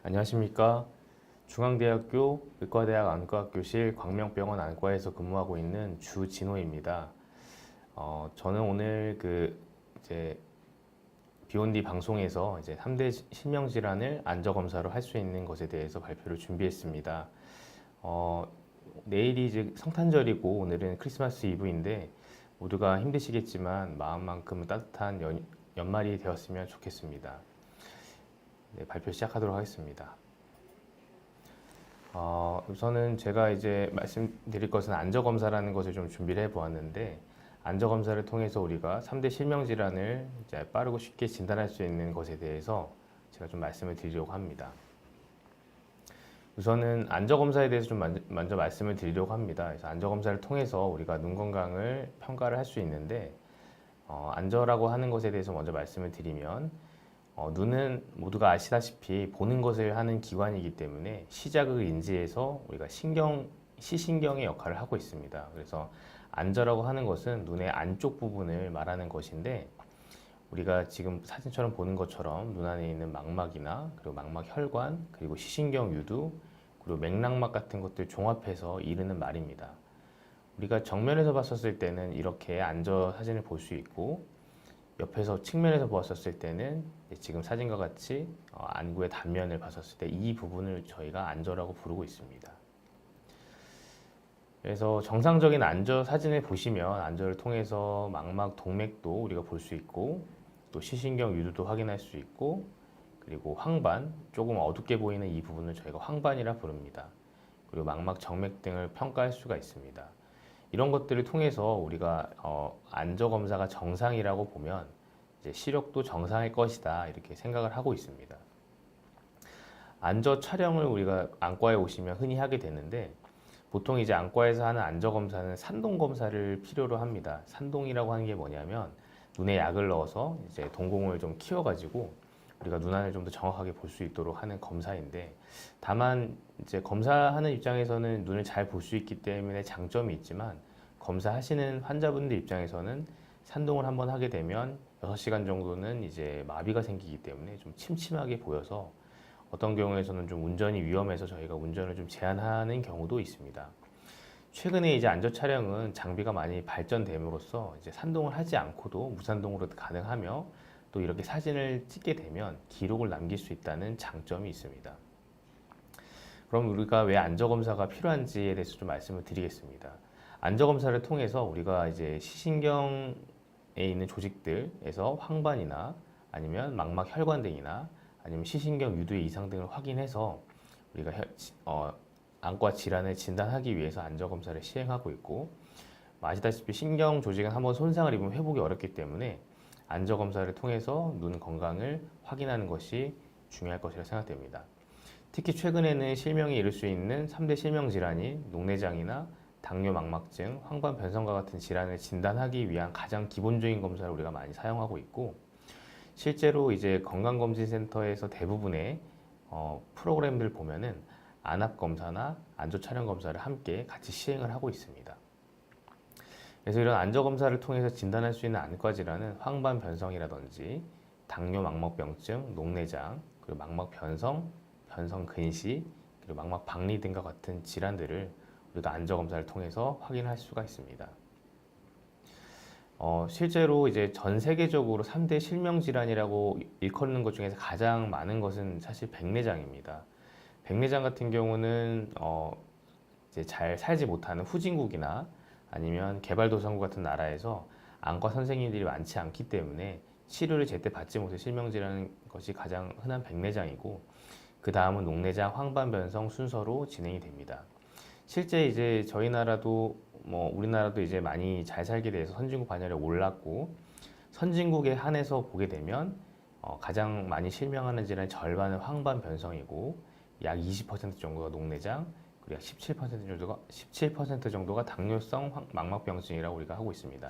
안녕하십니까. 중앙대학교 의과대학 안과학교실 광명병원 안과에서 근무하고 있는 주진호입니다. 저는 오늘 이제 비욘디 방송에서 이제 3대 실명질환을 안저검사로 할 수 있는 것에 대해서 발표를 준비했습니다. 내일이 이제 성탄절이고 오늘은 크리스마스 이브인데 모두가 힘드시겠지만 마음만큼 따뜻한 연말이 되었으면 좋겠습니다. 네, 발표 시작하도록 하겠습니다. 우선은 제가 이제 말씀드릴 것은 안저검사라는 것을 좀 준비를 해보았는데, 안저검사를 통해서 우리가 3대 실명질환을 이제 빠르고 쉽게 진단할 수 있는 것에 대해서 제가 좀 말씀을 드리려고 합니다. 우선은 안저검사에 대해서 좀 먼저 말씀을 드리려고 합니다. 그래서 안저검사를 통해서 우리가 눈 건강을 평가를 할 수 있는데, 안저라고 하는 것에 대해서 먼저 말씀을 드리면, 눈은 모두가 아시다시피 보는 것을 하는 기관이기 때문에 시자극을 인지해서 우리가 시신경의 역할을 하고 있습니다. 그래서 안저라고 하는 것은 눈의 안쪽 부분을 말하는 것인데, 우리가 지금 사진처럼 보는 것처럼 눈 안에 있는 망막이나 그리고 망막 혈관, 그리고 시신경 유두, 그리고 맥락막 같은 것들 종합해서 이르는 말입니다. 우리가 정면에서 봤었을 때는 이렇게 안저 사진을 볼 수 있고, 옆에서 측면에서 보았었을 때는 지금 사진과 같이 안구의 단면을 봤었을 때 이 부분을 저희가 안저라고 부르고 있습니다. 그래서 정상적인 안저 사진을 보시면 안저를 통해서 망막 동맥도 우리가 볼 수 있고, 또 시신경 유두도 확인할 수 있고, 그리고 황반, 조금 어둡게 보이는 이 부분을 저희가 황반이라 부릅니다. 그리고 망막 정맥 등을 평가할 수가 있습니다. 이런 것들을 통해서 우리가 안저 검사가 정상이라고 보면 이제 시력도 정상일 것이다 이렇게 생각을 하고 있습니다. 안저 촬영을 우리가 안과에 오시면 흔히 하게 되는데, 보통 이제 안과에서 하는 안저 검사는 산동 검사를 필요로 합니다. 산동이라고 하는 게 뭐냐면 눈에 약을 넣어서 이제 동공을 좀 키워가지고 우리가 눈안을 좀 더 정확하게 볼 수 있도록 하는 검사인데, 다만 이제 검사하는 입장에서는 눈을 잘 볼 수 있기 때문에 장점이 있지만, 검사하시는 환자분들 입장에서는 산동을 한번 하게 되면 6시간 정도는 이제 마비가 생기기 때문에 좀 침침하게 보여서 어떤 경우에서는 좀 운전이 위험해서 저희가 운전을 좀 제한하는 경우도 있습니다. 최근에 이제 안저 촬영은 장비가 많이 발전됨으로써 이제 산동을 하지 않고도 무산동으로도 가능하며, 또 이렇게 사진을 찍게 되면 기록을 남길 수 있다는 장점이 있습니다. 그럼 우리가 왜 안저 검사가 필요한지에 대해서 좀 말씀을 드리겠습니다. 안저 검사를 통해서 우리가 이제 시신경에 있는 조직들에서 황반이나 아니면 망막 혈관 등이나 아니면 시신경 유두의 이상 등을 확인해서 우리가 안과 질환을 진단하기 위해서 안저 검사를 시행하고 있고, 아시다시피 신경 조직은 한번 손상을 입으면 회복이 어렵기 때문에 안저 검사를 통해서 눈 건강을 확인하는 것이 중요할 것이라 생각됩니다. 특히 최근에는 실명에 이를 수 있는 3대 실명 질환인 녹내장이나 당뇨 망막증, 황반 변성과 같은 질환을 진단하기 위한 가장 기본적인 검사를 우리가 많이 사용하고 있고, 실제로 이제 건강검진센터에서 대부분의 프로그램들 보면은 안압 검사나 안저 촬영 검사를 함께 같이 시행을 하고 있습니다. 그래서 이런 안저 검사를 통해서 진단할 수 있는 안과 질환은 황반 변성이라든지 당뇨 망막병증, 녹내장, 그리고 망막 변성, 변성 근시, 그리고 망막 박리 등과 같은 질환들을 우리가 안저 검사를 통해서 확인할 수가 있습니다. 실제로 이제 전 세계적으로 3대 실명 질환이라고 일컫는 것 중에서 가장 많은 것은 사실 백내장입니다. 백내장 같은 경우는 이제 잘 살지 못하는 후진국이나 아니면 개발도상국 같은 나라에서 안과 선생님들이 많지 않기 때문에 치료를 제때 받지 못해 실명질환인 것이 가장 흔한 백내장이고, 그 다음은 녹내장, 황반변성 순서로 진행이 됩니다. 실제 이제 저희 나라도 우리나라도 이제 많이 잘 살게 돼서 선진국 반열에 올랐고, 선진국에 한해서 보게 되면 가장 많이 실명하는 질환의 절반은 황반변성이고 약 20% 정도가 녹내장, 그리고 17% 정도가 당뇨성 망막병증이라고 우리가 하고 있습니다.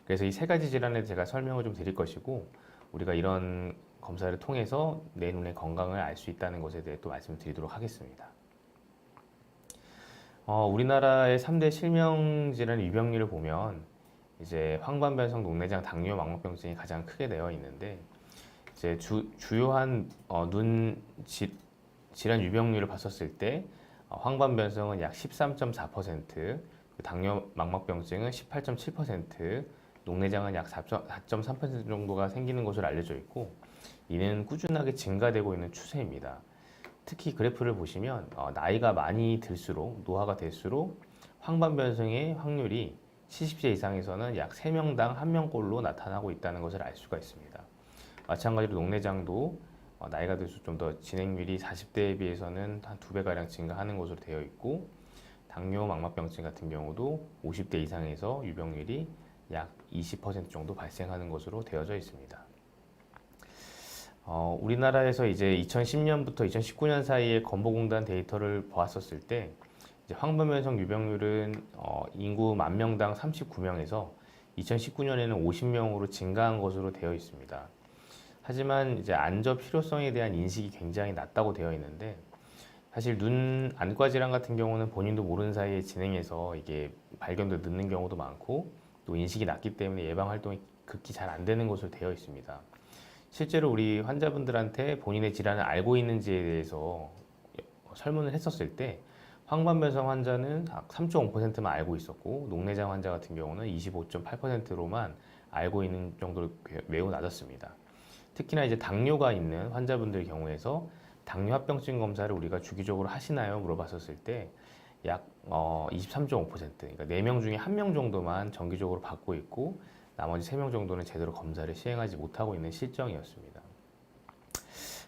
그래서 이 세 가지 질환에 제가 설명을 좀 드릴 것이고, 우리가 이런 검사를 통해서 내 눈의 건강을 알 수 있다는 것에 대해 또 말씀을 드리도록 하겠습니다. 우리나라의 3대 실명 질환 유병률을 보면 이제 황반변성, 녹내장, 당뇨, 망막병증이 가장 크게 되어 있는데, 이제 주요한 질환 유병률을 봤었을 때 황반 변성은 약 13.4%, 당뇨 망막병증은 18.7%, 녹내장은 약 4.3% 정도가 생기는 것으로 알려져 있고, 이는 꾸준하게 증가되고 있는 추세입니다. 특히 그래프를 보시면 나이가 많이 들수록, 노화가 될수록 황반 변성의 확률이 70세 이상에서는 약 3명당 1명꼴로 나타나고 있다는 것을 알 수가 있습니다. 마찬가지로 녹내장도 나이가 들수록 좀 더 진행률이 40대에 비해서는 한 2배가량 증가하는 것으로 되어 있고, 당뇨 망막병증 같은 경우도 50대 이상에서 유병률이 약 20% 정도 발생하는 것으로 되어져 있습니다. 우리나라에서 이제 2010년부터 2019년 사이에 건보공단 데이터를 보았었을 때, 이제 황반변성 유병률은 인구 10,000명당 39명에서 2019년에는 50명으로 증가한 것으로 되어 있습니다. 하지만 이제 안저 필요성에 대한 인식이 굉장히 낮다고 되어 있는데, 사실 눈 안과 질환 같은 경우는 본인도 모르는 사이에 진행해서 이게 발견도 늦는 경우도 많고, 또 인식이 낮기 때문에 예방 활동이 극히 잘 안 되는 것으로 되어 있습니다. 실제로 우리 환자분들한테 본인의 질환을 알고 있는지에 대해서 설문을 했었을 때, 황반변성 환자는 3.5%만 알고 있었고, 녹내장 환자 같은 경우는 25.8%로만 알고 있는 정도로 매우 낮았습니다. 특히나 이제 당뇨가 있는 환자분들 경우에서 당뇨 합병증 검사를 우리가 주기적으로 하시나요? 물어봤었을 때 약 23.5%, 그러니까 4명 중에 1명 정도만 정기적으로 받고 있고, 나머지 3명 정도는 제대로 검사를 시행하지 못하고 있는 실정이었습니다.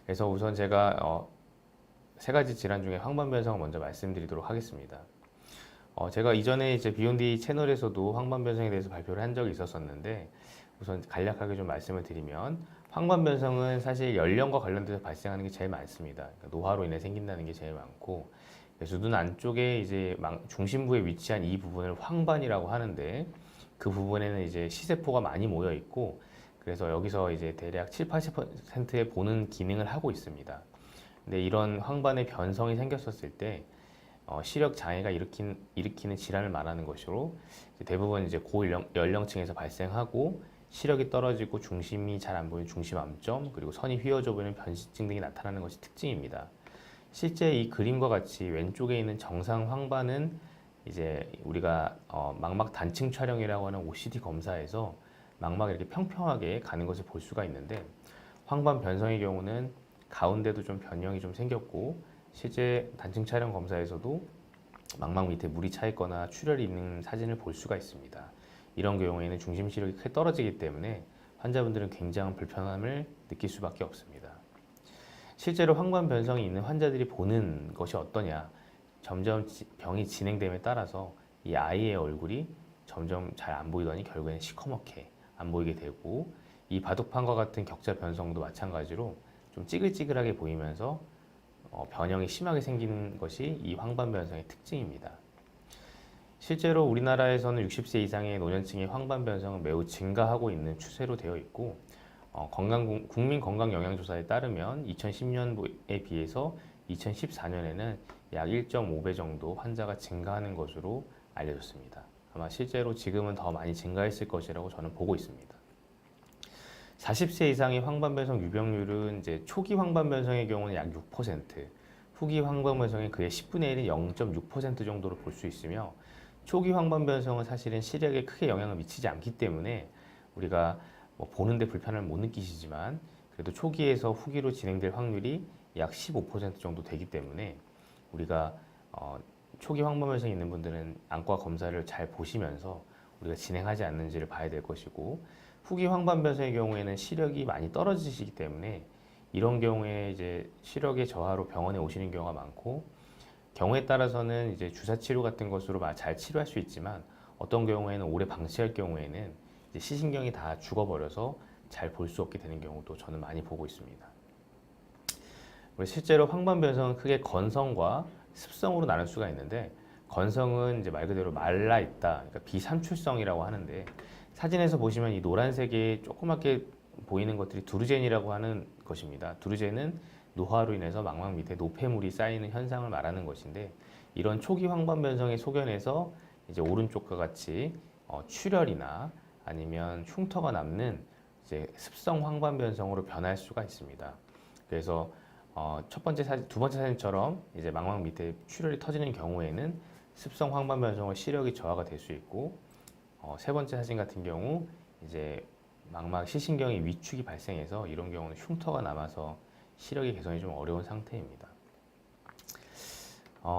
그래서 우선 제가 3가지 질환 중에 황반변성을 먼저 말씀드리도록 하겠습니다. 제가 이전에 이제 비욘디 채널에서도 황반변성에 대해서 발표를 한 적이 있었었는데, 우선 간략하게 좀 말씀을 드리면, 황반변성은 사실 연령과 관련돼서 발생하는 게 제일 많습니다. 그러니까 노화로 인해 생긴다는 게 제일 많고, 그래서 눈 안쪽에 이제 중심부에 위치한 이 부분을 황반이라고 하는데, 그 부분에는 이제 시세포가 많이 모여 있고, 그래서 여기서 이제 대략 7-80%의 보는 기능을 하고 있습니다. 근데 이런 황반의 변성이 생겼었을 때 시력 장애가 일으키는 질환을 말하는 것으로, 대부분 이제 고연령층에서 발생하고, 시력이 떨어지고 중심이 잘 안 보이는 중심암점, 그리고 선이 휘어져 보이는 변시증 등이 나타나는 것이 특징입니다. 실제 이 그림과 같이 왼쪽에 있는 정상 황반은 이제 우리가 망막 단층 촬영이라고 하는 OCT 검사에서 망막이 이렇게 평평하게 가는 것을 볼 수가 있는데, 황반 변성의 경우는 가운데도 좀 변형이 좀 생겼고, 실제 단층 촬영 검사에서도 망막 밑에 물이 차 있거나 출혈이 있는 사진을 볼 수가 있습니다. 이런 경우에는 중심 시력이 크게 떨어지기 때문에 환자분들은 굉장한 불편함을 느낄 수밖에 없습니다. 실제로 황반 변성이 있는 환자들이 보는 것이 어떠냐, 점점 병이 진행됨에 따라서 이 아이의 얼굴이 점점 잘 안 보이더니 결국에는 시커멓게 안 보이게 되고, 이 바둑판과 같은 격자 변성도 마찬가지로 좀 찌글찌글하게 보이면서 변형이 심하게 생기는 것이 이 황반 변성의 특징입니다. 실제로 우리나라에서는 60세 이상의 노년층의 황반 변성은 매우 증가하고 있는 추세로 되어 있고, 국민건강영양조사에 따르면 2010년도에 비해서 2014년에는 약 1.5배 정도 환자가 증가하는 것으로 알려졌습니다. 아마 실제로 지금은 더 많이 증가했을 것이라고 저는 보고 있습니다. 40세 이상의 황반변성 유병률은 이제 초기 황반변성의 경우는 약 6%, 후기 황반변성의 그의 10분의 1인 0.6% 정도로 볼 수 있으며, 초기 황반변성은 사실은 시력에 크게 영향을 미치지 않기 때문에 우리가 보는데 불편함을 못 느끼시지만, 그래도 초기에서 후기로 진행될 확률이 약 15% 정도 되기 때문에 우리가 초기 황반변성이 있는 분들은 안과 검사를 잘 보시면서 우리가 진행하지 않는지를 봐야 될 것이고, 후기 황반변성의 경우에는 시력이 많이 떨어지시기 때문에 이런 경우에 이제 시력의 저하로 병원에 오시는 경우가 많고, 경우에 따라서는 이제 주사 치료 같은 것으로 잘 치료할 수 있지만, 어떤 경우에는 오래 방치할 경우에는 이제 시신경이 다 죽어버려서 잘 볼 수 없게 되는 경우도 저는 많이 보고 있습니다. 실제로 황반 변성은 크게 건성과 습성으로 나눌 수가 있는데, 건성은 이제 말 그대로 말라 있다, 그러니까 비산출성이라고 하는데, 사진에서 보시면 이 노란색에 조그맣게 보이는 것들이 두르젠이라고 하는 것입니다. 두르젠은 노화로 인해서 망막 밑에 노폐물이 쌓이는 현상을 말하는 것인데, 이런 초기 황반 변성의 소견에서 이제 오른쪽과 같이 출혈이나 아니면 흉터가 남는 이제 습성 황반 변성으로 변할 수가 있습니다. 그래서 두 번째 사진처럼 이제 망막 밑에 출혈이 터지는 경우에는 습성 황반 변성의 시력이 저하가 될 수 있고, 세 번째 사진 같은 경우 이제 망막 시신경의 위축이 발생해서 이런 경우는 흉터가 남아서 시력의 개선이 좀 어려운 상태입니다.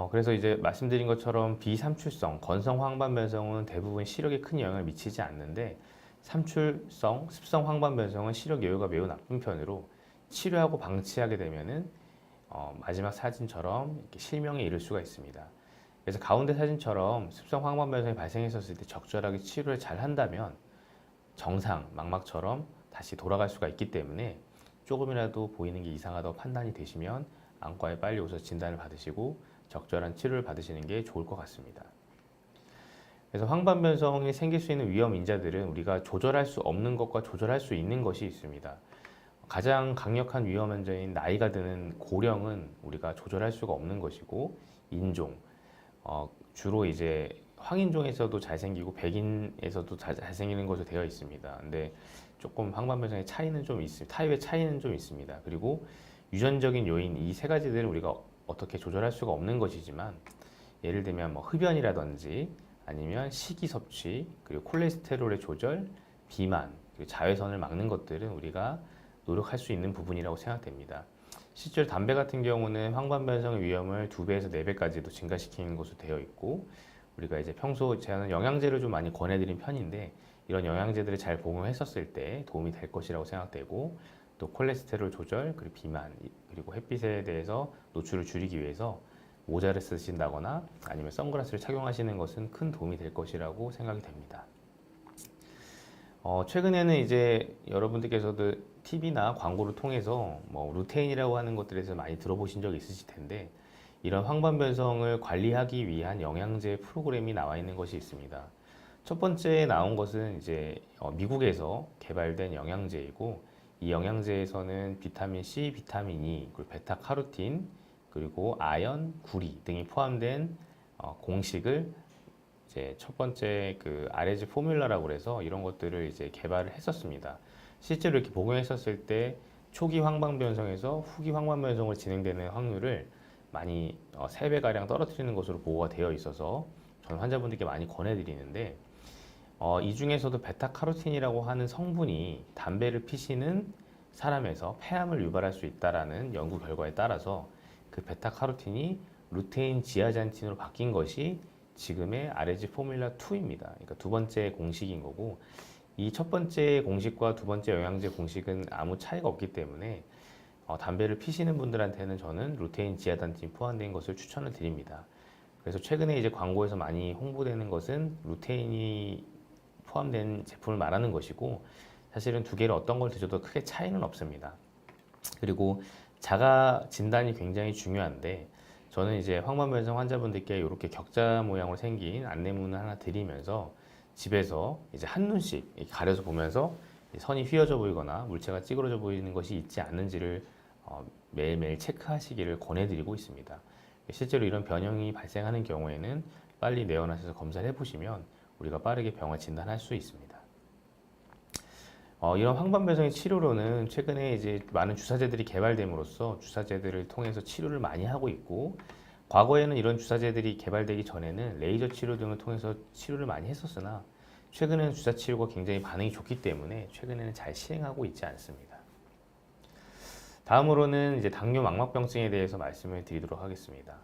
그래서 이제 말씀드린 것처럼 비삼출성, 건성 황반 변성은 대부분 시력에 큰 영향을 미치지 않는데, 삼출성, 습성 황반 변성은 시력 여유가 매우 나쁜 편으로 치료하고 방치하게 되면은 마지막 사진처럼 이렇게 실명에 이를 수가 있습니다. 그래서 가운데 사진처럼 습성 황반 변성이 발생했었을 때 적절하게 치료를 잘 한다면 정상, 망막처럼 다시 돌아갈 수가 있기 때문에 조금이라도 보이는 게 이상하다고 판단이 되시면 안과에 빨리 오셔서 진단을 받으시고 적절한 치료를 받으시는 게 좋을 것 같습니다. 그래서 황반 변성이 생길 수 있는 위험 인자들은 우리가 조절할 수 없는 것과 조절할 수 있는 것이 있습니다. 가장 강력한 위험 인자인 나이가 드는 고령은 우리가 조절할 수가 없는 것이고, 인종, 주로 이제 황인종에서도 잘생기고 백인에서도 잘생기는 것으로 되어 있습니다. 근데 조금 황반 변성의 차이는 좀 있습니다. 타입의 차이는 좀 있습니다. 그리고 유전적인 요인 이 세 가지들은 우리가 어떻게 조절할 수가 없는 것이지만, 예를 들면 뭐 흡연이라든지 아니면 식이 섭취, 그리고 콜레스테롤의 조절, 비만, 그리고 자외선을 막는 것들은 우리가 노력할 수 있는 부분이라고 생각됩니다. 실제로 담배 같은 경우는 황반 변성의 위험을 2배에서 4배까지도 증가시키는 것으로 되어 있고, 우리가 이제 평소 제가 영양제를 좀 많이 권해드린 편인데, 이런 영양제들을 잘 복용했었을 때 도움이 될 것이라고 생각되고, 또 콜레스테롤 조절, 그리고 비만, 그리고 햇빛에 대해서 노출을 줄이기 위해서 모자를 쓰신다거나 아니면 선글라스를 착용하시는 것은 큰 도움이 될 것이라고 생각이 됩니다. 최근에는 이제 여러분들께서도 TV나 광고를 통해서 뭐 루테인이라고 하는 것들에 대해서 많이 들어보신 적이 있으실 텐데, 이런 황반 변성을 관리하기 위한 영양제 프로그램이 나와 있는 것이 있습니다. 첫 번째 나온 것은 이제 미국에서 개발된 영양제이고, 이 영양제에서는 비타민 C, 비타민 E, 그리고 베타카로틴, 그리고 아연, 구리 등이 포함된 공식을 이제 첫 번째 그 RS 포뮬러라고 해서 이런 것들을 이제 개발을 했었습니다. 실제로 이렇게 복용했었을 때 초기 황반 변성에서 후기 황반 변성으로 진행되는 확률을 많이 3배가량 떨어뜨리는 것으로 보고가 되어 있어서 저는 환자분들께 많이 권해드리는데, 이 중에서도 베타카로틴이라고 하는 성분이 담배를 피시는 사람에서 폐암을 유발할 수 있다라는 연구 결과에 따라서 그 베타카로틴이 루테인 지아잔틴으로 바뀐 것이 지금의 RS 포뮬러 2입니다. 그러니까 두 번째 공식인 거고, 이 첫 번째 공식과 두 번째 영양제 공식은 아무 차이가 없기 때문에 담배를 피시는 분들한테는 저는 루테인 지아잔틴이 포함된 것을 추천을 드립니다. 그래서 최근에 이제 광고에서 많이 홍보되는 것은 루테인이 포함된 제품을 말하는 것이고, 사실은 두 개를 어떤 걸 드셔도 크게 차이는 없습니다. 그리고 자가 진단이 굉장히 중요한데, 저는 이제 황반 변성 환자분들께 이렇게 격자 모양으로 생긴 안내문을 하나 드리면서 집에서 이제 한눈씩 이렇게 가려서 보면서 선이 휘어져 보이거나 물체가 찌그러져 보이는 것이 있지 않는지를 매일매일 체크하시기를 권해드리고 있습니다. 실제로 이런 변형이 발생하는 경우에는 빨리 내원하셔서 검사를 해보시면 우리가 빠르게 병을 진단할 수 있습니다. 이런 황반 변성의 치료로는 최근에 이제 많은 주사제들이 개발됨으로써 주사제들을 통해서 치료를 많이 하고 있고, 과거에는 이런 주사제들이 개발되기 전에는 레이저 치료 등을 통해서 치료를 많이 했었으나, 최근에는 주사 치료가 굉장히 반응이 좋기 때문에 최근에는 잘 시행하고 있지 않습니다. 다음으로는 이제 당뇨 망막병증에 대해서 말씀을 드리도록 하겠습니다.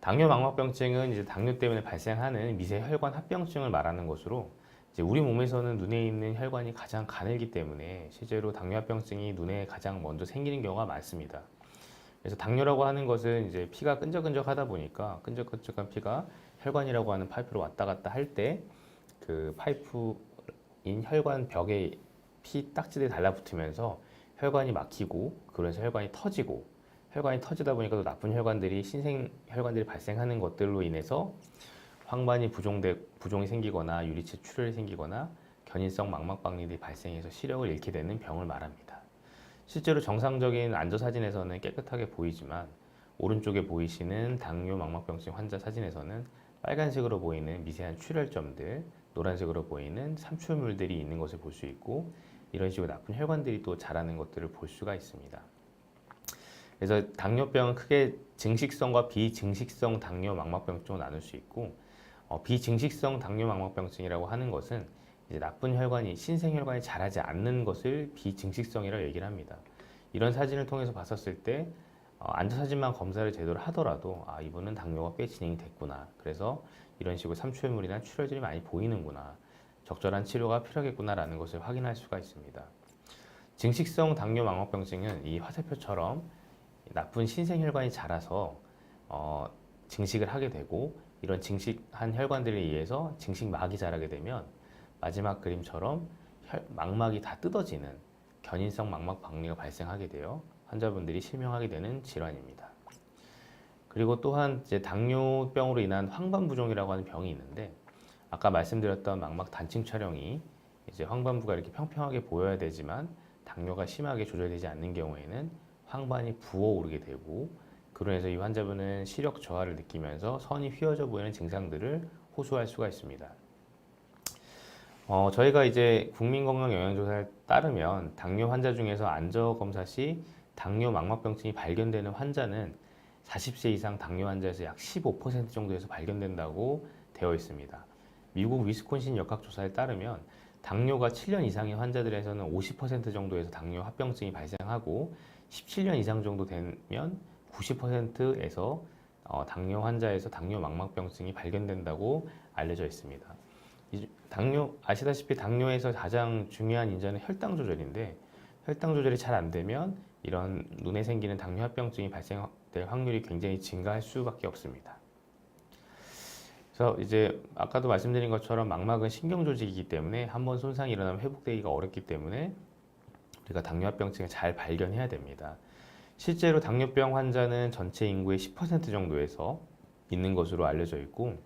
당뇨 망막병증은 이제 당뇨 때문에 발생하는 미세 혈관 합병증을 말하는 것으로, 이제 우리 몸에서는 눈에 있는 혈관이 가장 가늘기 때문에 실제로 당뇨합병증이 눈에 가장 먼저 생기는 경우가 많습니다. 그래서 당뇨라고 하는 것은 이제 피가 끈적끈적하다 보니까 끈적끈적한 피가 혈관이라고 하는 파이프로 왔다 갔다 할 때 그 파이프인 혈관 벽에 피 딱지들이 달라붙으면서 혈관이 막히고, 그래서 혈관이 터지고, 혈관이 터지다 보니까 또 나쁜 혈관들이 신생 혈관들이 발생하는 것들로 인해서 황반이 부종이 생기거나 유리체 출혈이 생기거나 견인성 망막박리들이 발생해서 시력을 잃게 되는 병을 말합니다. 실제로 정상적인 안저 사진에서는 깨끗하게 보이지만, 오른쪽에 보이시는 당뇨 망막병증 환자 사진에서는 빨간색으로 보이는 미세한 출혈점들, 노란색으로 보이는 삼출물들이 있는 것을 볼 수 있고, 이런 식으로 나쁜 혈관들이 또 자라는 것들을 볼 수가 있습니다. 그래서 당뇨병은 크게 증식성과 비증식성 당뇨 망막병증으로 나눌 수 있고, 비증식성 당뇨 망막병증이라고 하는 것은 이제 나쁜 혈관이 신생혈관이 자라지 않는 것을 비증식성이라고 얘기를 합니다. 이런 사진을 통해서 봤었을 때 앉아 사진만 검사를 제대로 하더라도 이분은 당뇨가 꽤 진행이 됐구나. 그래서 이런 식으로 삼초혈물이나 출혈들이 많이 보이는구나. 적절한 치료가 필요하겠구나라는 것을 확인할 수가 있습니다. 증식성 당뇨 망막병증은 이 화살표처럼 나쁜 신생혈관이 자라서 증식을 하게 되고, 이런 증식한 혈관들에 의해서 증식막이 자라게 되면 마지막 그림처럼 망막이 다 뜯어지는 견인성 망막 박리가 발생하게 되어 환자분들이 실명하게 되는 질환입니다. 그리고 또한 이제 당뇨병으로 인한 황반부종이라고 하는 병이 있는데, 아까 말씀드렸던 망막 단층 촬영이 이제 황반부가 이렇게 평평하게 보여야 되지만 당뇨가 심하게 조절되지 않는 경우에는 황반이 부어오르게 되고, 그로 인해서 이 환자분은 시력 저하를 느끼면서 선이 휘어져 보이는 증상들을 호소할 수가 있습니다. 저희가 이제 국민건강영양조사에 따르면 당뇨 환자 중에서 안저검사 시 당뇨 망막병증이 발견되는 환자는 40세 이상 당뇨 환자에서 약 15% 정도에서 발견된다고 되어 있습니다. 미국 위스콘신 역학조사에 따르면 당뇨가 7년 이상인 환자들에서는 50% 정도에서 당뇨 합병증이 발생하고, 17년 이상 정도 되면 90%에서 당뇨 환자에서 당뇨 망막병증이 발견된다고 알려져 있습니다. 아시다시피 당뇨에서 가장 중요한 인자는 혈당 조절인데, 혈당 조절이 잘 안 되면 이런 눈에 생기는 당뇨 합병증이 발생될 확률이 굉장히 증가할 수밖에 없습니다. 그래서 이제 아까도 말씀드린 것처럼 망막은 신경 조직이기 때문에 한번 손상이 일어나면 회복되기가 어렵기 때문에 우리가 당뇨합병증을 잘 발견해야 됩니다. 실제로 당뇨병 환자는 전체 인구의 10% 정도에서 있는 것으로 알려져 있고,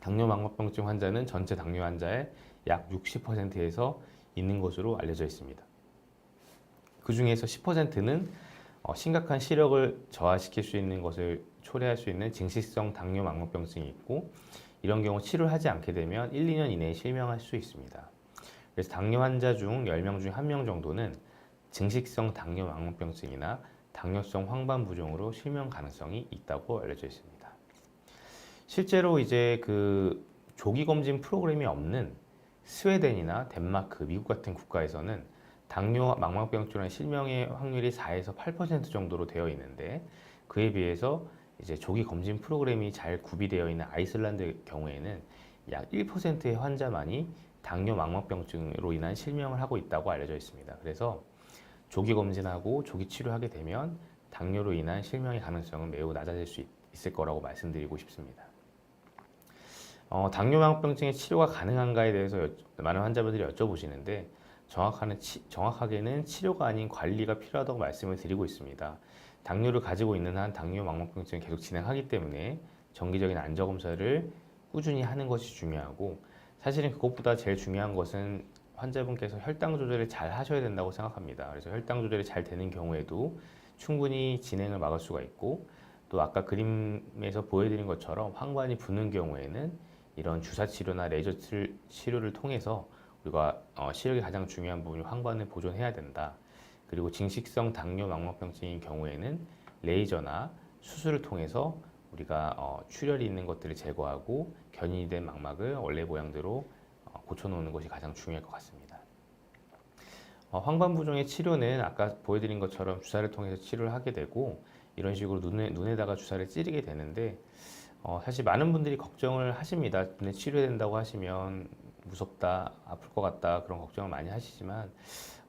당뇨 망막병증 환자는 전체 당뇨 환자의 약 60%에서 있는 것으로 알려져 있습니다. 그 중에서 10%는 심각한 시력을 저하시킬 수 있는 것을 초래할 수 있는 증식성 당뇨 망막병증이 있고, 이런 경우 치료를 하지 않게 되면 1, 2년 이내에 실명할 수 있습니다. 그래서 당뇨 환자 중 10명 중 1명 정도는 증식성 당뇨 망막병증이나 당뇨성 황반부종으로 실명 가능성이 있다고 알려져 있습니다. 실제로 이제 그 조기 검진 프로그램이 없는 스웨덴이나 덴마크, 미국 같은 국가에서는 당뇨 망막병증의 실명의 확률이 4에서 8% 정도로 되어 있는데, 그에 비해서 이제 조기 검진 프로그램이 잘 구비되어 있는 아이슬란드 경우에는 약 1%의 환자만이 당뇨 망막병증으로 인한 실명을 하고 있다고 알려져 있습니다. 그래서 조기 검진하고 조기 치료하게 되면 당뇨로 인한 실명의 가능성은 매우 낮아질 수 있을 거라고 말씀드리고 싶습니다. 당뇨 망막병증의 치료가 가능한가에 대해서 많은 환자분들이 여쭤보시는데, 정확하게는 치료가 아닌 관리가 필요하다고 말씀을 드리고 있습니다. 당뇨를 가지고 있는 한 당뇨 망막병증을 계속 진행하기 때문에 정기적인 안저검사를 꾸준히 하는 것이 중요하고, 사실은 그것보다 제일 중요한 것은 환자분께서 혈당 조절을 잘 하셔야 된다고 생각합니다. 그래서 혈당 조절이 잘 되는 경우에도 충분히 진행을 막을 수가 있고, 또 아까 그림에서 보여드린 것처럼 황반이 붓는 경우에는 이런 주사 치료나 레이저 치료를 통해서 우리가 시력이 가장 중요한 부분이 황반을 보존해야 된다. 그리고 증식성 당뇨 망막병증인 경우에는 레이저나 수술을 통해서 우리가 출혈이 있는 것들을 제거하고 견인이 된 망막을 원래 모양대로 고쳐놓는 것이 가장 중요할 것 같습니다. 황반부종의 치료는 아까 보여드린 것처럼 주사를 통해서 치료를 하게 되고, 이런 식으로 눈에다가 주사를 찌르게 되는데, 사실 많은 분들이 걱정을 하십니다. 눈에 치료된다고 하시면 무섭다, 아플 것 같다, 그런 걱정을 많이 하시지만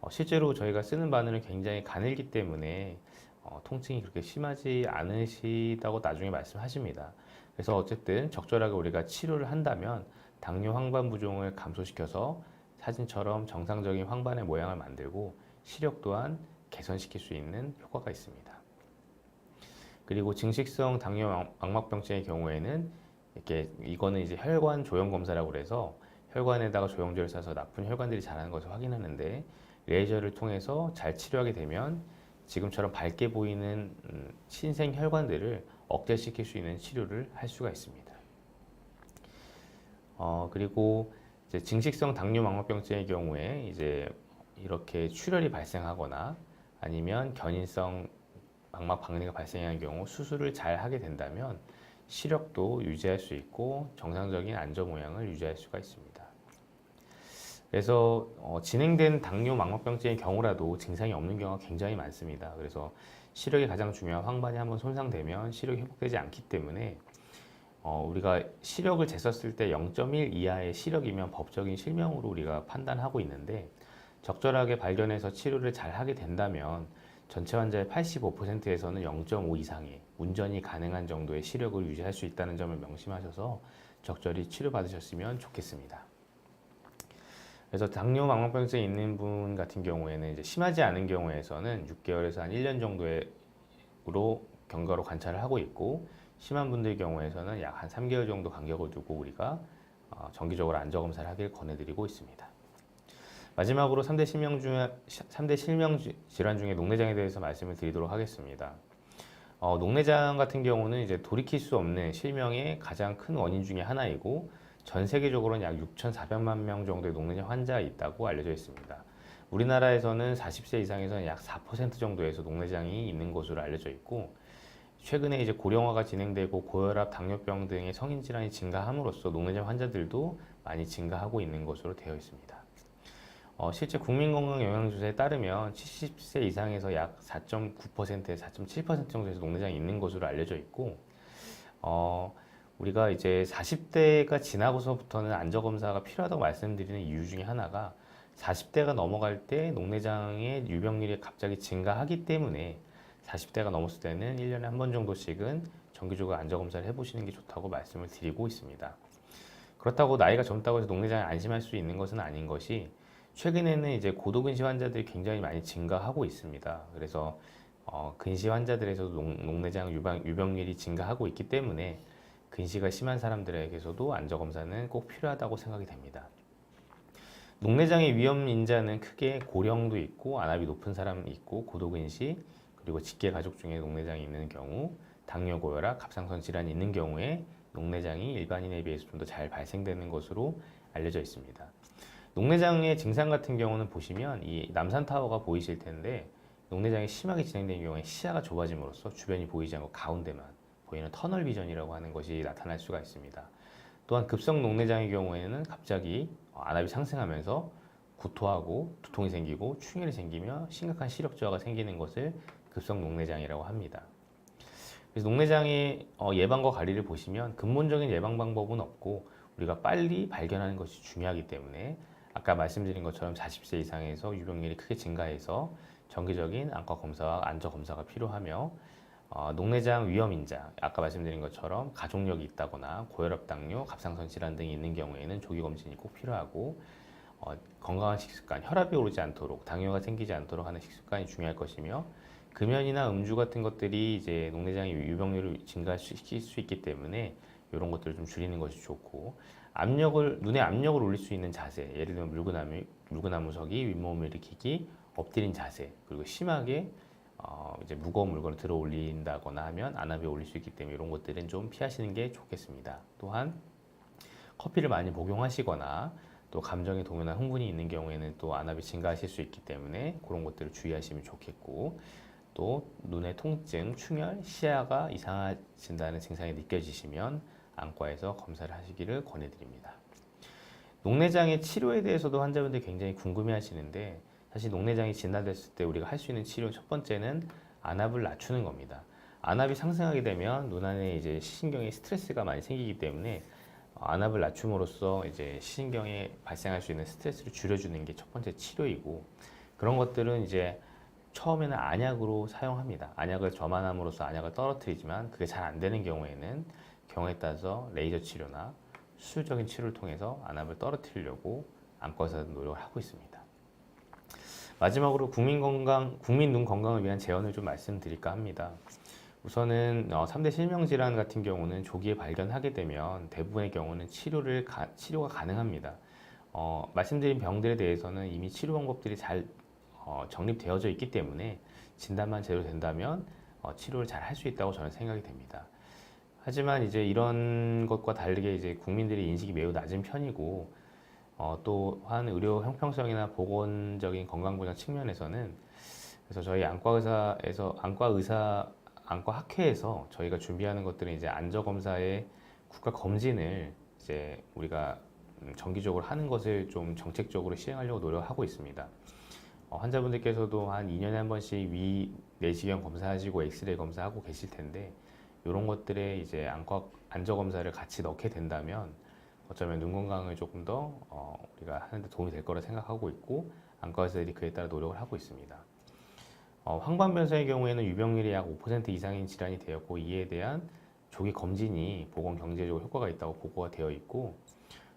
실제로 저희가 쓰는 바늘은 굉장히 가늘기 때문에 통증이 그렇게 심하지 않으시다고 나중에 말씀하십니다. 그래서 어쨌든 적절하게 우리가 치료를 한다면 당뇨 황반부종을 감소시켜서 사진처럼 정상적인 황반의 모양을 만들고 시력 또한 개선시킬 수 있는 효과가 있습니다. 그리고 증식성 당뇨 망막병증의 경우에는 이거는 이제 혈관 조형 검사라고 그래서 혈관에다가 조영제를 쏴서 나쁜 혈관들이 자라는 것을 확인하는데, 레이저를 통해서 잘 치료하게 되면 지금처럼 밝게 보이는 신생 혈관들을 억제시킬 수 있는 치료를 할 수가 있습니다. 그리고 이제 증식성 당뇨 망막병증의 경우에 이제 이렇게 출혈이 발생하거나 아니면 견인성 망막 박리가 발생하는 경우 수술을 잘 하게 된다면 시력도 유지할 수 있고 정상적인 안저 모양을 유지할 수가 있습니다. 그래서 진행된 당뇨 망막병증의 경우라도 증상이 없는 경우가 굉장히 많습니다. 그래서 시력이 가장 중요한 황반이 한번 손상되면 시력이 회복되지 않기 때문에 우리가 시력을 쟀었을 때 0.1 이하의 시력이면 법적인 실명으로 우리가 판단하고 있는데 적절하게 발견해서 치료를 잘 하게 된다면 전체 환자의 85%에서는 0.5 이상의 운전이 가능한 정도의 시력을 유지할 수 있다는 점을 명심하셔서 적절히 치료받으셨으면 좋겠습니다. 그래서 당뇨 망막병증이 있는 분 같은 경우에는 이제 심하지 않은 경우에서는 6개월에서 한 1년 정도로 경과로 관찰을 하고 있고 심한 분들 경우에서는 약 한 3개월 정도 간격을 두고 우리가 정기적으로 안저 검사를 하길 권해드리고 있습니다. 마지막으로 3대 실명 질환 중에 녹내장에 대해서 말씀을 드리도록 하겠습니다. 녹내장 같은 경우는 이제 돌이킬 수 없는 실명의 가장 큰 원인 중에 하나이고 전 세계적으로는 약 6,400만 명 정도의 녹내장 환자가 있다고 알려져 있습니다. 우리나라에서는 40세 이상에서는 약 4% 정도에서 녹내장이 있는 것으로 알려져 있고 최근에 이제 고령화가 진행되고 고혈압, 당뇨병 등의 성인 질환이 증가함으로써 녹내장 환자들도 많이 증가하고 있는 것으로 되어 있습니다. 실제 국민건강영양조사에 따르면 70세 이상에서 약 4.9%에서 4.7% 정도에서 녹내장이 있는 것으로 알려져 있고 우리가 이제 40대가 지나고서부터는 안저검사가 필요하다고 말씀드리는 이유 중에 하나가 40대가 넘어갈 때 녹내장의 유병률이 갑자기 증가하기 때문에 40대가 넘었을 때는 1년에 한 번 정도씩은 정기적으로 안저검사를 해보시는 게 좋다고 말씀을 드리고 있습니다. 그렇다고 나이가 젊다고 해서 녹내장에 안심할 수 있는 것은 아닌 것이 최근에는 이제 고도근시 환자들이 굉장히 많이 증가하고 있습니다. 그래서 근시 환자들에서도 녹내장 유병률이 증가하고 있기 때문에 근시가 심한 사람들에게서도 안저검사는 꼭 필요하다고 생각이 됩니다. 녹내장의 위험 인자는 크게 고령도 있고 안압이 높은 사람이 있고 고도근시 그리고 직계 가족 중에 녹내장이 있는 경우 당뇨, 고혈압, 갑상선 질환이 있는 경우에 녹내장이 일반인에 비해서 좀 더 잘 발생되는 것으로 알려져 있습니다. 녹내장의 증상 같은 경우는 보시면 이 남산타워가 보이실 텐데 녹내장이 심하게 진행된 경우에 시야가 좁아짐으로써 주변이 보이지 않고 가운데만 보이는 터널 비전이라고 하는 것이 나타날 수가 있습니다. 또한 급성 녹내장의 경우에는 갑자기 안압이 상승하면서 구토하고 두통이 생기고 충혈이 생기며 심각한 시력 저하가 생기는 것을 급성 녹내장이라고 합니다. 그래서 녹내장의 예방과 관리를 보시면 근본적인 예방 방법은 없고 우리가 빨리 발견하는 것이 중요하기 때문에 아까 말씀드린 것처럼 40세 이상에서 유병률이 크게 증가해서 정기적인 안과 검사와 안저 검사가 필요하며 녹내장 위험 인자, 아까 말씀드린 것처럼 가족력이 있다거나 고혈압, 당뇨, 갑상선 질환 등이 있는 경우에는 조기 검진이 꼭 필요하고 건강한 식습관, 혈압이 오르지 않도록 당뇨가 생기지 않도록 하는 식습관이 중요할 것이며 금연이나 음주 같은 것들이 이제 녹내장의 유병률을 증가시킬 수 있기 때문에 이런 것들을 좀 줄이는 것이 좋고 눈에 압력을 올릴 수 있는 자세, 예를 들면 물구나무서기, 윗몸을 일으키기, 엎드린 자세, 그리고 심하게 이제 무거운 물건을 들어 올린다거나 하면 안압이 올릴 수 있기 때문에 이런 것들은 좀 피하시는 게 좋겠습니다. 또한 커피를 많이 복용하시거나 또 감정에 동요나 흥분이 있는 경우에는 또 안압이 증가하실 수 있기 때문에 그런 것들을 주의하시면 좋겠고 또 눈의 통증, 충혈, 시야가 이상해진다는 증상이 느껴지시면 안과에서 검사를 하시기를 권해드립니다. 녹내장의 치료에 대해서도 환자분들이 굉장히 궁금해 하시는데 사실 녹내장이 진단됐을 때 우리가 할 수 있는 치료 첫 번째는 안압을 낮추는 겁니다. 안압이 상승하게 되면 눈 안에 이제 시신경에 스트레스가 많이 생기기 때문에 안압을 낮춤으로써 이제 시신경에 발생할 수 있는 스트레스를 줄여주는 게 첫 번째 치료이고 그런 것들은 이제 처음에는 안약으로 사용합니다. 안약을 점안함으로써 안약을 떨어뜨리지만 그게 잘 안 되는 경우에는 경우에 따라서 레이저 치료나 수술적인 치료를 통해서 안압을 떨어뜨리려고 안과에서 노력을 하고 있습니다. 마지막으로 국민 눈 건강을 위한 제언을 좀 말씀드릴까 합니다. 우선은 3대 실명질환 같은 경우는 조기에 발견하게 되면 대부분의 경우는 치료가 가능합니다. 말씀드린 병들에 대해서는 이미 치료 방법들이 잘 정립되어져 있기 때문에 진단만 제대로 된다면 치료를 잘 할 수 있다고 저는 생각이 됩니다. 하지만 이제 이런 것과 다르게 이제 국민들의 인식이 매우 낮은 편이고 또한 의료 형평성이나 보건적인 건강보장 측면에서는 그래서 저희 안과 학회에서 저희가 준비하는 것들은 이제 안저 검사의 국가 검진을 이제 우리가 정기적으로 하는 것을 좀 정책적으로 시행하려고 노력하고 있습니다. 환자분들께서도 한 2년에 한 번씩 위 내시경 검사하시고 엑스레이 검사하고 계실 텐데 이런 것들에 이제 안저 검사를 같이 넣게 된다면 어쩌면 눈 건강을 조금 더 우리가 하는데 도움이 될 거라 생각하고 있고 안과 의사들이 그에 따라 노력을 하고 있습니다. 황반변성의 경우에는 유병률이 약 5% 이상인 질환이 되었고 이에 대한 조기 검진이 보건 경제적으로 효과가 있다고 보고가 되어 있고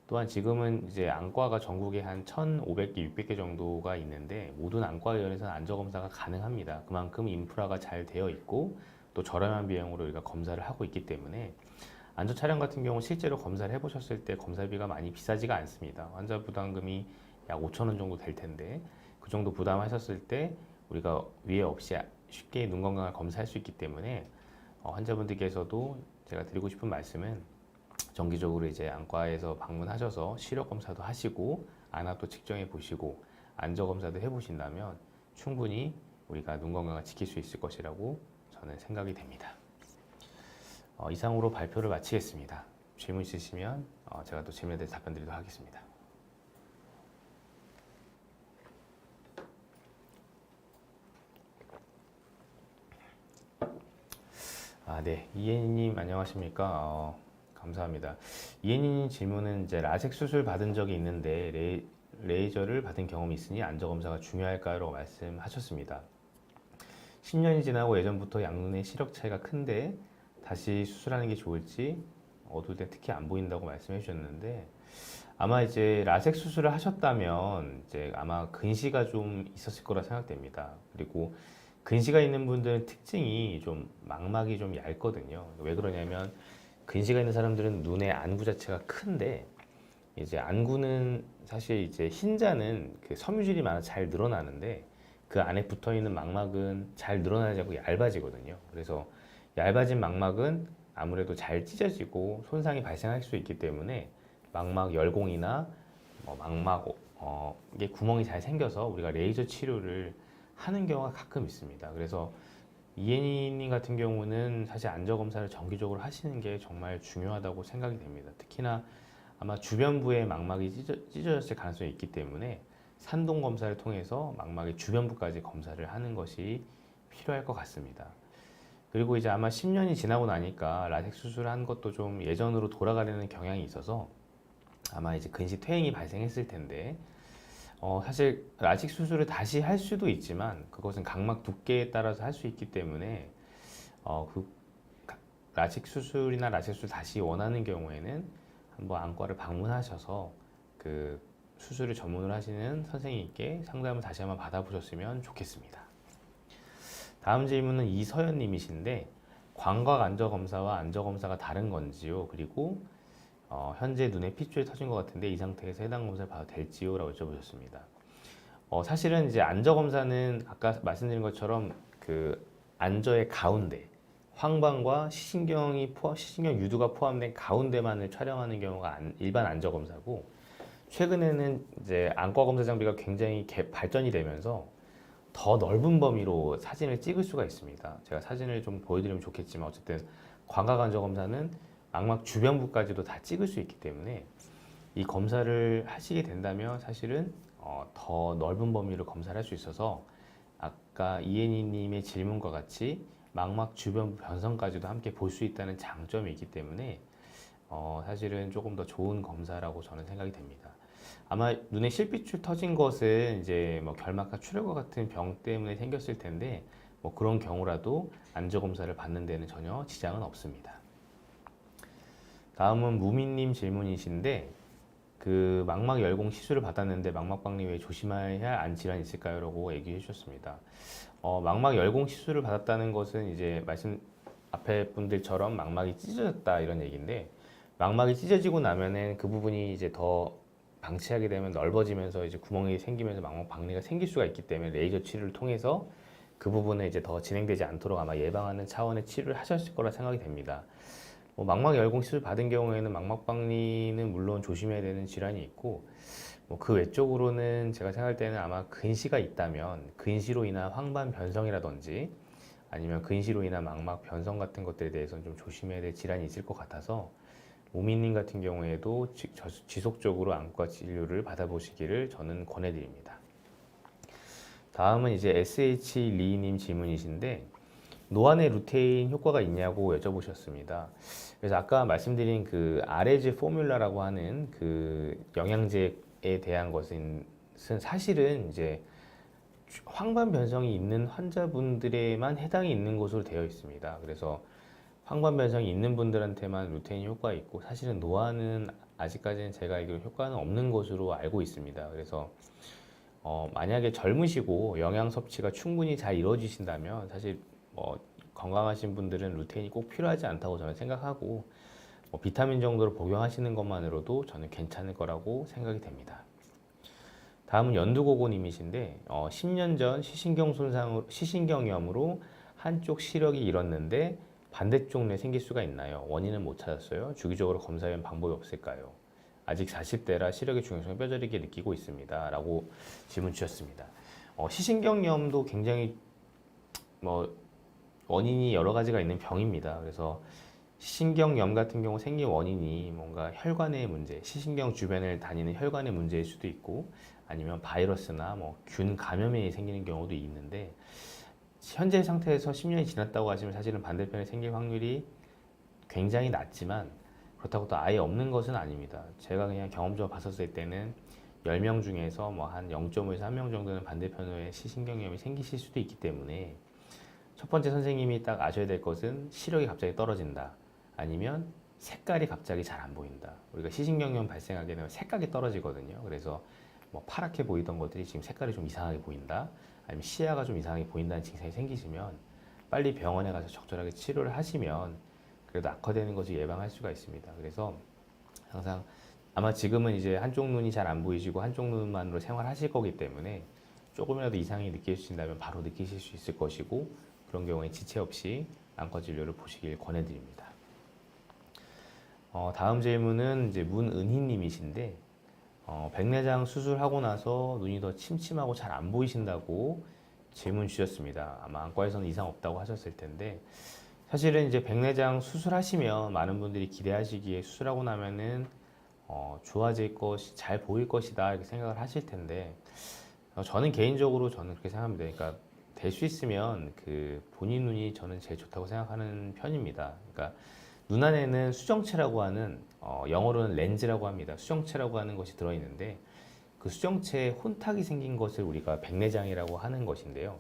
또한 지금은 이제 안과가 전국에 한 1,500개, 600개 정도가 있는데 모든 안과의원에서는 안저 검사가 가능합니다. 그만큼 인프라가 잘 되어 있고 또 저렴한 비용으로 우리가 검사를 하고 있기 때문에 안저 촬영 같은 경우 실제로 검사를 해보셨을 때 검사비가 많이 비싸지가 않습니다. 환자 부담금이 약 5천 원 정도 될 텐데 그 정도 부담하셨을 때 우리가 위해 없이 쉽게 눈 건강을 검사할 수 있기 때문에 환자분들께서도 제가 드리고 싶은 말씀은 정기적으로 이제 안과에서 방문하셔서 시력 검사도 하시고 안압도 측정해 보시고 안저 검사도 해보신다면 충분히 우리가 눈 건강을 지킬 수 있을 것이라고 저는 생각이 됩니다. 이상으로 발표를 마치겠습니다. 질문 있으시면 제가 또 질문에 대해서 답변 드리도록 하겠습니다. 네. 이혜니님 안녕하십니까? 감사합니다. 이혜니님 질문은 이제 라섹 수술 받은 적이 있는데 레이저를 받은 경험이 있으니 안저 검사가 중요할까요? 라고 말씀하셨습니다. 10년이 지나고 예전부터 양눈의 시력 차이가 큰데 다시 수술하는 게 좋을지 어두울 때 특히 안 보인다고 말씀해 주셨는데 아마 이제 라섹 수술을 하셨다면 이제 아마 근시가 좀 있었을 거라 생각됩니다. 그리고 근시가 있는 분들은 특징이 좀 망막이 좀 얇거든요. 왜 그러냐면 근시가 있는 사람들은 눈의 안구 자체가 큰데 이제 안구는 사실 이제 흰자는 그 섬유질이 많아 잘 늘어나는데 그 안에 붙어 있는 망막은 잘 늘어나지 않고 얇아지거든요. 그래서 얇아진 망막은 아무래도 잘 찢어지고 손상이 발생할 수 있기 때문에 망막 열공이나 망막에 구멍이 잘 생겨서 우리가 레이저 치료를 하는 경우가 가끔 있습니다. 그래서 이혜니님 같은 경우는 사실 안저 검사를 정기적으로 하시는 게 정말 중요하다고 생각이 됩니다. 특히나 아마 주변부에 망막이 찢어졌을 가능성이 있기 때문에 산동 검사를 통해서 망막의 주변부까지 검사를 하는 것이 필요할 것 같습니다. 그리고 이제 아마 10년이 지나고 나니까 라섹 수술한 것도 좀 예전으로 돌아가려는 경향이 있어서 아마 이제 근시 퇴행이 발생했을 텐데 사실 라식 수술을 다시 할 수도 있지만 그것은 각막 두께에 따라서 할 수 있기 때문에 그 라식 수술이나 라식 수술 다시 원하는 경우에는 한번 안과를 방문하셔서 그 수술을 전문으로 하시는 선생님께 상담을 다시 한번 받아보셨으면 좋겠습니다. 다음 질문은 이서연 님이신데 광각 안저 검사와 안저 검사가 다른 건지요? 그리고 현재 눈에 핏줄이 터진 것 같은데 이 상태에서 해당 검사를 봐도 될지요? 라고 여쭤보셨습니다. 사실은 이제 안저 검사는 아까 말씀드린 것처럼 그 안저의 가운데 황반과 시신경 유두가 포함된 가운데만을 촬영하는 경우가 일반 안저 검사고 최근에는 이제 안과 검사 장비가 굉장히 발전이 되면서 더 넓은 범위로 사진을 찍을 수가 있습니다. 제가 사진을 좀 보여드리면 좋겠지만 어쨌든 광각 안저 검사는 망막 주변부까지도 다 찍을 수 있기 때문에 이 검사를 하시게 된다면 사실은 더 넓은 범위로 검사를 할 수 있어서 아까 이혜니님의 질문과 같이 망막 주변부 변성까지도 함께 볼 수 있다는 장점이 있기 때문에 사실은 조금 더 좋은 검사라고 저는 생각이 됩니다. 아마 눈에 실핏줄 터진 것은 이제 뭐 결막과 출혈과 같은 병 때문에 생겼을 텐데 뭐 그런 경우라도 안저 검사를 받는 데는 전혀 지장은 없습니다. 다음은 무민님 질문이신데 그 망막 열공 시술을 받았는데 망막 박리 외에 조심해야 할 안 질환이 있을까요? 라고 얘기해 주셨습니다. 망막 열공 시술을 받았다는 것은 이제 말씀 앞에 분들처럼 망막이 찢어졌다 이런 얘기인데 망막이 찢어지고 나면은 그 부분이 이제 더 방치하게 되면 넓어지면서 이제 구멍이 생기면서 망막 박리가 생길 수가 있기 때문에 레이저 치료를 통해서 그 부분에 이제 더 진행되지 않도록 아마 예방하는 차원의 치료를 하셨을 거라 생각이 됩니다. 망막 열공 시술 받은 경우에는 망막 박리는 물론 조심해야 되는 질환이 있고 뭐 그 외적으로는 제가 생각할 때는 아마 근시가 있다면 근시로 인한 황반 변성이라든지 아니면 근시로 인한 망막 변성 같은 것들에 대해서는 좀 조심해야 될 질환이 있을 것 같아서 오미님 같은 경우에도 지속적으로 안과 진료를 받아보시기를 저는 권해드립니다. 다음은 이제 SH 리님 질문이신데 노안에 루테인 효과가 있냐고 여쭤보셨습니다. 그래서 아까 말씀드린 그 아레즈 포뮬라라고 하는 그 영양제에 대한 것은 사실은 이제 황반 변성이 있는 환자분들에만 해당이 있는 것으로 되어 있습니다. 그래서 황반 변성이 있는 분들한테만 루테인 효과가 있고 사실은 노안은 아직까지는 제가 알기로 효과는 없는 것으로 알고 있습니다. 그래서 만약에 젊으시고 영양 섭취가 충분히 잘 이루어지신다면 사실 건강하신 분들은 루테인이 꼭 필요하지 않다고 저는 생각하고 비타민 정도로 복용하시는 것만으로도 저는 괜찮을 거라고 생각이 됩니다. 다음은 연두고고님이신데 10년 전 시신경염으로 한쪽 시력이 잃었는데 반대쪽 뇌 생길 수가 있나요? 원인은 못 찾았어요. 주기적으로 검사하면 방법이 없을까요? 아직 40대라 시력의 중요성을 뼈저리게 느끼고 있습니다. 라고 질문 주셨습니다. 시신경염도 굉장히 원인이 여러 가지가 있는 병입니다. 그래서 시신경염 같은 경우 생긴 원인이 뭔가 혈관의 문제, 시신경 주변을 다니는 혈관의 문제일 수도 있고 아니면 바이러스나 균 감염이 생기는 경우도 있는데 현재 상태에서 10년이 지났다고 하시면 사실은 반대편에 생길 확률이 굉장히 낮지만 그렇다고 또 아예 없는 것은 아닙니다. 제가 그냥 경험적으로 봤었을 때는 10명 중에서 한 0.5에서 1명 정도는 반대편에 시신경염이 생기실 수도 있기 때문에 첫 번째 선생님이 딱 아셔야 될 것은 시력이 갑자기 떨어진다. 아니면 색깔이 갑자기 잘 안 보인다. 우리가 시신경염 발생하게 되면 색깔이 떨어지거든요. 그래서 파랗게 보이던 것들이 지금 색깔이 좀 이상하게 보인다. 아니면 시야가 좀 이상하게 보인다는 증상이 생기시면 빨리 병원에 가서 적절하게 치료를 하시면 그래도 악화되는 것을 예방할 수가 있습니다. 그래서 항상 아마 지금은 이제 한쪽 눈이 잘 안 보이시고 한쪽 눈만으로 생활하실 거기 때문에 조금이라도 이상이 느껴지신다면 바로 느끼실 수 있을 것이고 그런 경우에 지체 없이 안과 진료를 보시길 권해드립니다. 다음 질문은 이제 문은희님이신데 백내장 수술하고 나서 눈이 더 침침하고 잘 안 보이신다고 질문 주셨습니다. 아마 안과에서는 이상 없다고 하셨을 텐데 사실은 이제 백내장 수술하시면 많은 분들이 기대하시기에 수술하고 나면은 좋아질 것이 잘 보일 것이다 이렇게 생각을 하실 텐데 저는 개인적으로 그렇게 생각합니다. 그러니까 될 수 있으면 그 본인 눈이 저는 제일 좋다고 생각하는 편입니다. 그러니까 눈 안에는 수정체라고 하는 영어로는 렌즈라고 합니다. 수정체라고 하는 것이 들어있는데 그 수정체에 혼탁이 생긴 것을 우리가 백내장이라고 하는 것인데요.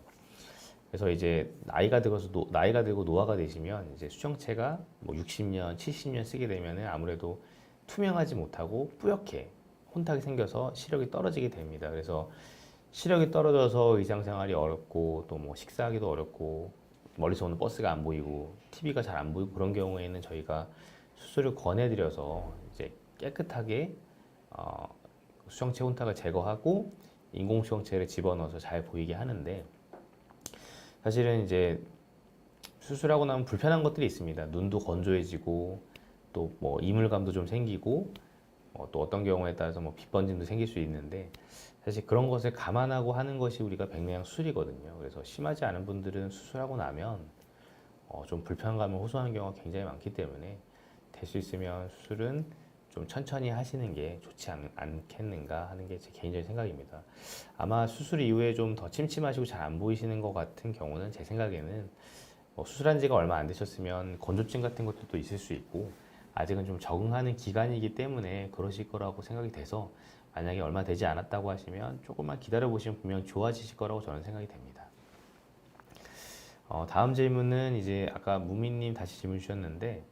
그래서 이제 나이가 들고 노화가 되시면 이제 수정체가 60년, 70년 쓰게 되면은 아무래도 투명하지 못하고 뿌옇게 혼탁이 생겨서 시력이 떨어지게 됩니다. 그래서 시력이 떨어져서 일상생활이 어렵고 또 식사하기도 어렵고 멀리서 오는 버스가 안 보이고 TV가 잘 안 보이고 그런 경우에는 저희가 수술을 권해드려서 이제 깨끗하게 수정체 혼탁을 제거하고 인공 수정체를 집어넣어서 잘 보이게 하는데 사실은 이제 수술하고 나면 불편한 것들이 있습니다. 눈도 건조해지고 또 이물감도 좀 생기고 또 어떤 경우에 따라서 빛번짐도 생길 수 있는데 사실 그런 것을 감안하고 하는 것이 우리가 백내장 수술이거든요. 그래서 심하지 않은 분들은 수술하고 나면 좀 불편감을 호소하는 경우가 굉장히 많기 때문에 될 수 있으면 수술은 좀 천천히 하시는 게 좋지 않겠는가 하는 게 제 개인적인 생각입니다. 아마 수술 이후에 좀 더 침침하시고 잘 안 보이시는 것 같은 경우는 제 생각에는 수술한 지가 얼마 안 되셨으면 건조증 같은 것도 있을 수 있고 아직은 좀 적응하는 기간이기 때문에 그러실 거라고 생각이 돼서 만약에 얼마 되지 않았다고 하시면 조금만 기다려 보시면 분명 좋아지실 거라고 저는 생각이 됩니다. 다음 질문은 이제 아까 무민님 다시 질문 주셨는데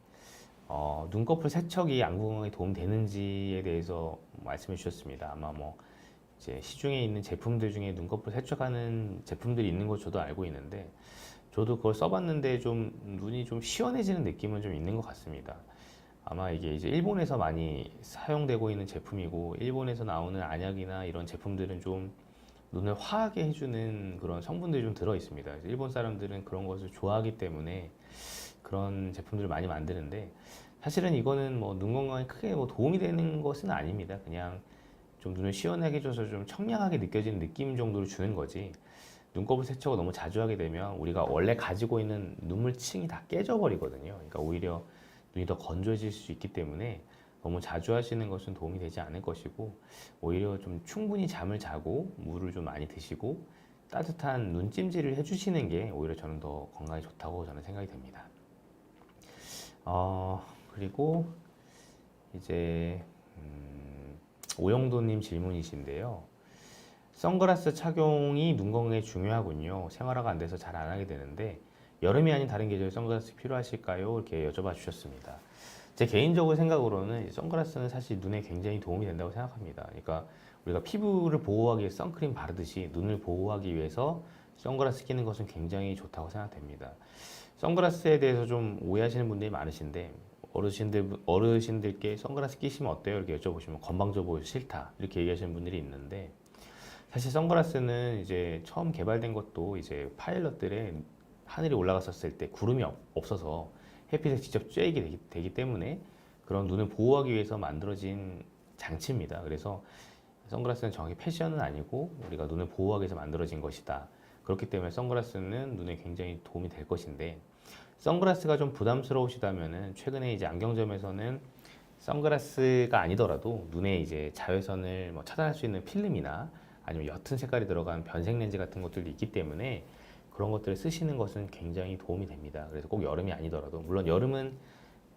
눈꺼풀 세척이 안구 건강에 도움되는지에 대해서 말씀해 주셨습니다. 아마 이제 시중에 있는 제품들 중에 눈꺼풀 세척하는 제품들이 있는 거 저도 알고 있는데 저도 그걸 써봤는데 좀 눈이 좀 시원해지는 느낌은 좀 있는 것 같습니다. 아마 이게 이제 일본에서 많이 사용되고 있는 제품이고 일본에서 나오는 안약이나 이런 제품들은 좀 눈을 화하게 해주는 그런 성분들이 좀 들어 있습니다. 일본 사람들은 그런 것을 좋아하기 때문에 그런 제품들을 많이 만드는데 사실은 이거는 눈 건강에 크게 도움이 되는 것은 아닙니다. 그냥 좀 눈을 시원하게 해줘서 좀 청량하게 느껴지는 느낌 정도를 주는 거지. 눈꺼풀 세척을 너무 자주 하게 되면 우리가 원래 가지고 있는 눈물층이 다 깨져버리거든요. 그러니까 오히려 눈이 더 건조해질 수 있기 때문에 너무 자주 하시는 것은 도움이 되지 않을 것이고, 오히려 좀 충분히 잠을 자고 물을 좀 많이 드시고 따뜻한 눈찜질을 해주시는 게 오히려 저는 더 건강에 좋다고 저는 생각이 됩니다. 그리고 이제 오영도님 질문이신데요. 선글라스 착용이 눈 건강에 중요하군요. 생활화가 안 돼서 잘 안 하게 되는데 여름이 아닌 다른 계절에 선글라스 필요하실까요? 이렇게 여쭤봐 주셨습니다. 제 개인적으로 생각으로는 선글라스는 사실 눈에 굉장히 도움이 된다고 생각합니다. 그러니까 우리가 피부를 보호하기 위해 선크림 바르듯이 눈을 보호하기 위해서 선글라스 끼는 것은 굉장히 좋다고 생각됩니다. 선글라스에 대해서 좀 오해하시는 분들이 많으신데, 어르신들께 선글라스 끼시면 어때요? 이렇게 여쭤보시면 건방져 보여서 싫다 이렇게 얘기하시는 분들이 있는데, 사실 선글라스는 이제 처음 개발된 것도 이제 파일럿들의 하늘이 올라갔었을 때 구름이 없어서 햇빛에 직접 쬐게 되기 때문에 그런 눈을 보호하기 위해서 만들어진 장치입니다. 그래서 선글라스는 정확히 패션은 아니고 우리가 눈을 보호하기 위해서 만들어진 것이다. 그렇기 때문에 선글라스는 눈에 굉장히 도움이 될 것인데, 선글라스가 좀 부담스러우시다면은 최근에 이제 안경점에서는 선글라스가 아니더라도 눈에 이제 자외선을 뭐 차단할 수 있는 필름이나 아니면 옅은 색깔이 들어간 변색 렌즈 같은 것들도 있기 때문에 그런 것들을 쓰시는 것은 굉장히 도움이 됩니다. 그래서 꼭 여름이 아니더라도, 물론 여름은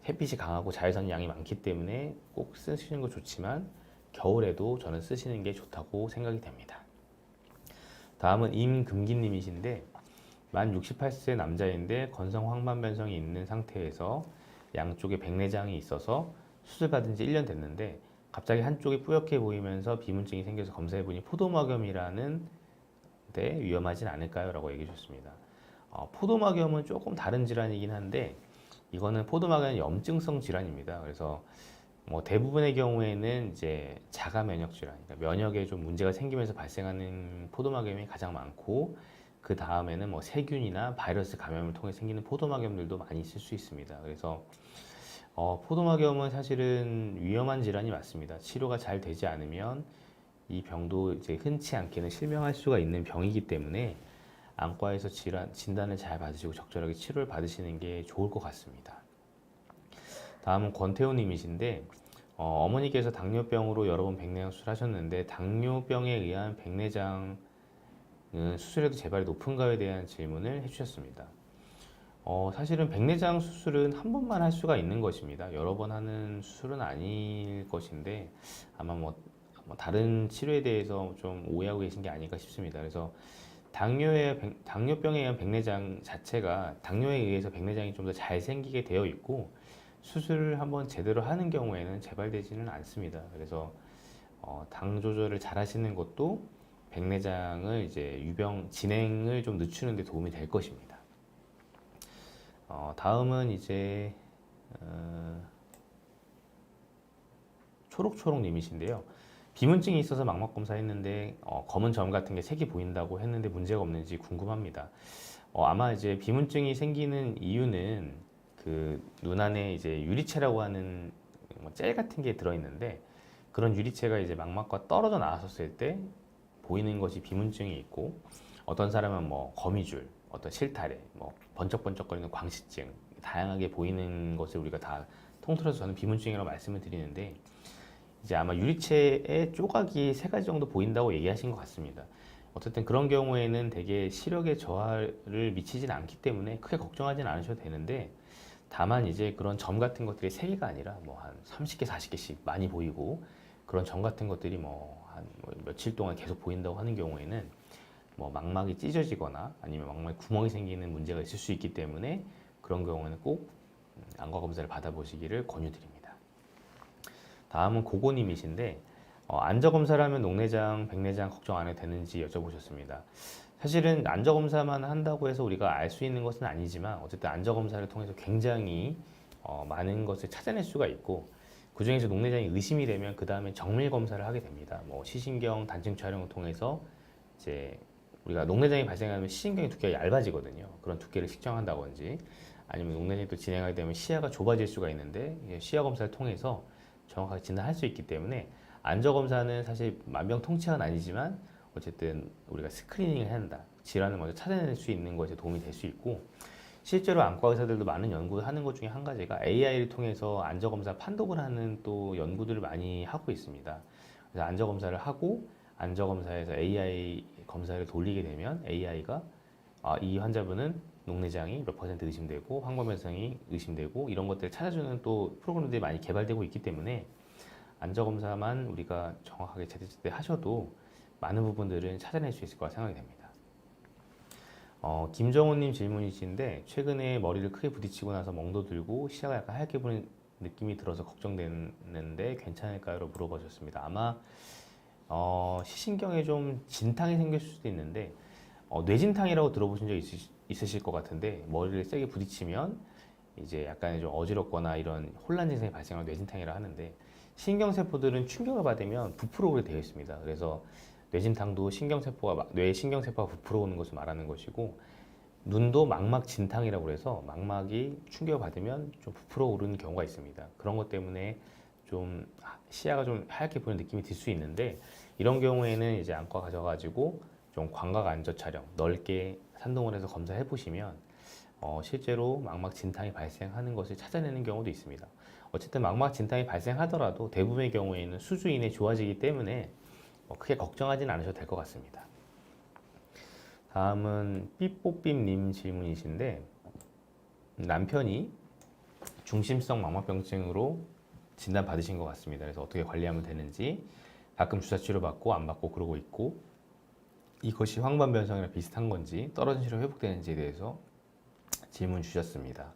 햇빛이 강하고 자외선 양이 많기 때문에 꼭 쓰시는 거 좋지만 겨울에도 저는 쓰시는 게 좋다고 생각이 됩니다. 다음은 임금기님이신데, 만 68세 남자인데 건성 황반 변성이 있는 상태에서 양쪽에 백내장이 있어서 수술받은 지 1년 됐는데 갑자기 한쪽이 뿌옇게 보이면서 비문증이 생겨서 검사해보니 포도막염이라는 데 위험하진 않을까요? 라고 얘기해 주셨습니다. 포도막염은 조금 다른 질환이긴 한데 이거는 포도막염은 염증성 질환입니다. 그래서 뭐 대부분의 경우에는 이제 자가 면역 질환, 그러니까 면역에 좀 문제가 생기면서 발생하는 포도막염이 가장 많고, 그 다음에는 뭐 세균이나 바이러스 감염을 통해 생기는 포도막염들도 많이 있을 수 있습니다. 그래서 포도막염은 사실은 위험한 질환이 맞습니다. 치료가 잘 되지 않으면 이 병도 이제 흔치 않게는 실명할 수가 있는 병이기 때문에 안과에서 진단을 잘 받으시고 적절하게 치료를 받으시는 게 좋을 것 같습니다. 다음은 권태호님이신데, 어머니께서 당뇨병으로 여러 번 백내장 수술하셨는데 당뇨병에 의한 백내장은 수술에도 재발이 높은가에 대한 질문을 해주셨습니다. 사실은 백내장 수술은 한 번만 할 수가 있는 것입니다. 여러 번 하는 수술은 아닐 것인데 아마 뭐 다른 치료에 대해서 좀 오해하고 계신 게 아닐까 싶습니다. 그래서 당뇨병에 의한 백내장 자체가 당뇨에 의해서 백내장이 좀 더 잘 생기게 되어 있고, 수술을 한번 제대로 하는 경우에는 재발되지는 않습니다. 그래서 당 조절을 잘 하시는 것도 백내장을 이제 유병 진행을 좀 늦추는 데 도움이 될 것입니다. 다음은 이제 초록초록님이신데요. 비문증이 있어서 망막 검사했는데 검은 점 같은 게 색이 보인다고 했는데 문제가 없는지 궁금합니다. 아마 이제 비문증이 생기는 이유는 그 눈 안에 이제 유리체라고 하는 젤 같은 게 들어있는데, 그런 유리체가 이제 망막과 떨어져 나왔었을 때 보이는 것이 비문증이 있고, 어떤 사람은 뭐 거미줄, 어떤 실타래, 뭐 번쩍번쩍거리는 광시증, 다양하게 보이는 것을 우리가 다 통틀어서 저는 비문증이라고 말씀을 드리는데, 이제 아마 유리체의 조각이 3가지 정도 보인다고 얘기하신 것 같습니다. 어쨌든 그런 경우에는 되게 시력에 저하를 미치진 않기 때문에 크게 걱정하진 않으셔도 되는데, 다만 이제 그런 점 같은 것들이 3개가 아니라 뭐 한 30개, 40개씩 많이 보이고, 그런 점 같은 것들이 뭐 한 며칠 동안 계속 보인다고 하는 경우에는 뭐 망막이 찢어지거나 아니면 망막에 구멍이 생기는 문제가 있을 수 있기 때문에 그런 경우에는 꼭 안과 검사를 받아보시기를 권유드립니다. 다음은 고고님이신데, 안저검사를 하면 녹내장, 백내장 걱정 안 해도 되는지 여쭤보셨습니다. 사실은 안저검사만 한다고 해서 우리가 알 수 있는 것은 아니지만 어쨌든 안저검사를 통해서 굉장히 많은 것을 찾아낼 수가 있고, 그 중에서 녹내장이 의심이 되면 그 다음에 정밀 검사를 하게 됩니다. 뭐 시신경 단층 촬영을 통해서 이제 우리가 녹내장이 발생하면 시신경의 두께가 얇아지거든요. 그런 두께를 측정한다든지, 아니면 녹내장이 또 진행하게 되면 시야가 좁아질 수가 있는데 시야 검사를 통해서 정확하게 진단할 수 있기 때문에 안저 검사는 사실 만병통치약은 아니지만 어쨌든 우리가 스크리닝을 해야 한다. 질환을 먼저 찾아낼 수 있는 것에 도움이 될 수 있고 실제로 안과 의사들도 많은 연구를 하는 것 중에 한 가지가 AI를 통해서 안저 검사 판독을 하는 또 연구들을 많이 하고 있습니다. 그래서 안저 검사를 하고 안저 검사에서 AI 검사를 돌리게 되면 AI가 이 환자분은 녹내장이 몇 퍼센트 의심되고 황반변성이 의심되고 이런 것들을 찾아주는 또 프로그램들이 많이 개발되고 있기 때문에 안저 검사만 우리가 정확하게 제때제때 하셔도 많은 부분들은 찾아낼 수 있을 거라 생각이 됩니다. 김정훈님 질문이신데 최근에 머리를 크게 부딪히고 나서 멍도 들고 시야가 약간 하얗게 보이는 느낌이 들어서 걱정되는데 괜찮을까요?로 물어보셨습니다. 아마 시신경에 좀 진탕이 생겼을 수도 있는데 뇌진탕이라고 들어보신 적 있으실 것 같은데 머리를 세게 부딪히면 이제 약간 좀 어지럽거나 이런 혼란 증상이 발생하는 뇌진탕이라 하는데 신경세포들은 충격을 받으면 부풀어 오게 되어 있습니다. 그래서 뇌진탕도 뇌 신경세포가 부풀어 오는 것을 말하는 것이고 눈도 망막 진탕이라고 해서 망막이 충격을 받으면 좀 부풀어 오르는 경우가 있습니다. 그런 것 때문에 좀 시야가 좀 하얗게 보이는 느낌이 들 수 있는데 이런 경우에는 이제 안과 가셔가지고 좀 광각 안저 촬영 넓게 산동을 해서 검사해 보시면 실제로 망막 진탕이 발생하는 것을 찾아내는 경우도 있습니다. 어쨌든 망막 진탕이 발생하더라도 대부분의 경우에는 수주 이내 좋아지기 때문에 크게 걱정하지는 않으셔도 될 것 같습니다. 다음은 삐뽀삐님 질문이신데 남편이 중심성 망막병증으로 진단받으신 것 같습니다. 그래서 어떻게 관리하면 되는지 가끔 주사 치료 받고 안 받고 그러고 있고 이것이 황반변성이랑 비슷한 건지 떨어진 치료 회복되는지에 대해서 질문 주셨습니다.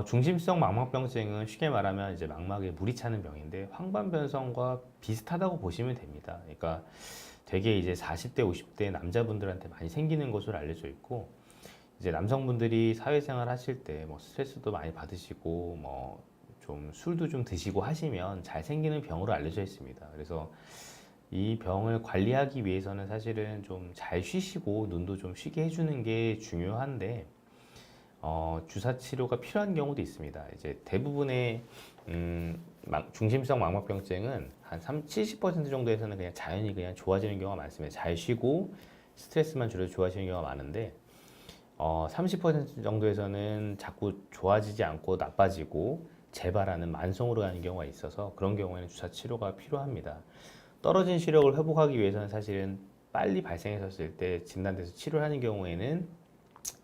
중심성 망막병증은 쉽게 말하면 이제 망막에 물이 차는 병인데 황반변성과 비슷하다고 보시면 됩니다. 그러니까 되게 이제 40대, 50대 남자분들한테 많이 생기는 것으로 알려져 있고 이제 남성분들이 사회생활 하실 때 뭐 스트레스도 많이 받으시고 뭐 좀 술도 좀 드시고 하시면 잘 생기는 병으로 알려져 있습니다. 그래서 이 병을 관리하기 위해서는 사실은 좀 잘 쉬시고 눈도 좀 쉬게 해주는 게 중요한데 주사 치료가 필요한 경우도 있습니다. 이제 대부분의 중심성 망막병증은 한 70% 정도에서는 그냥 자연히 그냥 좋아지는 경우가 많습니다. 잘 쉬고 스트레스만 줄여도 좋아지는 경우가 많은데 30% 정도에서는 자꾸 좋아지지 않고 나빠지고 재발하는 만성으로 가는 경우가 있어서 그런 경우에는 주사 치료가 필요합니다. 떨어진 시력을 회복하기 위해서는 사실은 빨리 발생했었을 때 진단돼서 치료를 하는 경우에는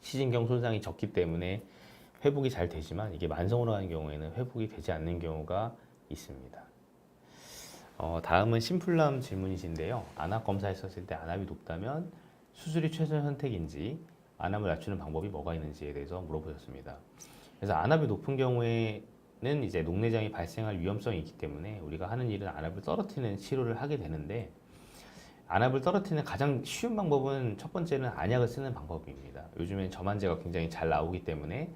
시진경 손상이 적기 때문에 회복이 잘 되지만 이게 만성으로 가는 경우에는 회복이 되지 않는 경우가 있습니다. 다음은 심플남 질문이신데요. 안압 검사했었을 때 안압이 높다면 수술이 최선 선택인지 안압을 낮추는 방법이 뭐가 있는지에 대해서 물어보셨습니다. 그래서 안압이 높은 경우에는 이제 녹내장이 발생할 위험성이 있기 때문에 우리가 하는 일은 안압을 떨어뜨리는 치료를 하게 되는데 안압을 떨어뜨리는 가장 쉬운 방법은 첫 번째는 안약을 쓰는 방법입니다. 요즘엔 점안제가 굉장히 잘 나오기 때문에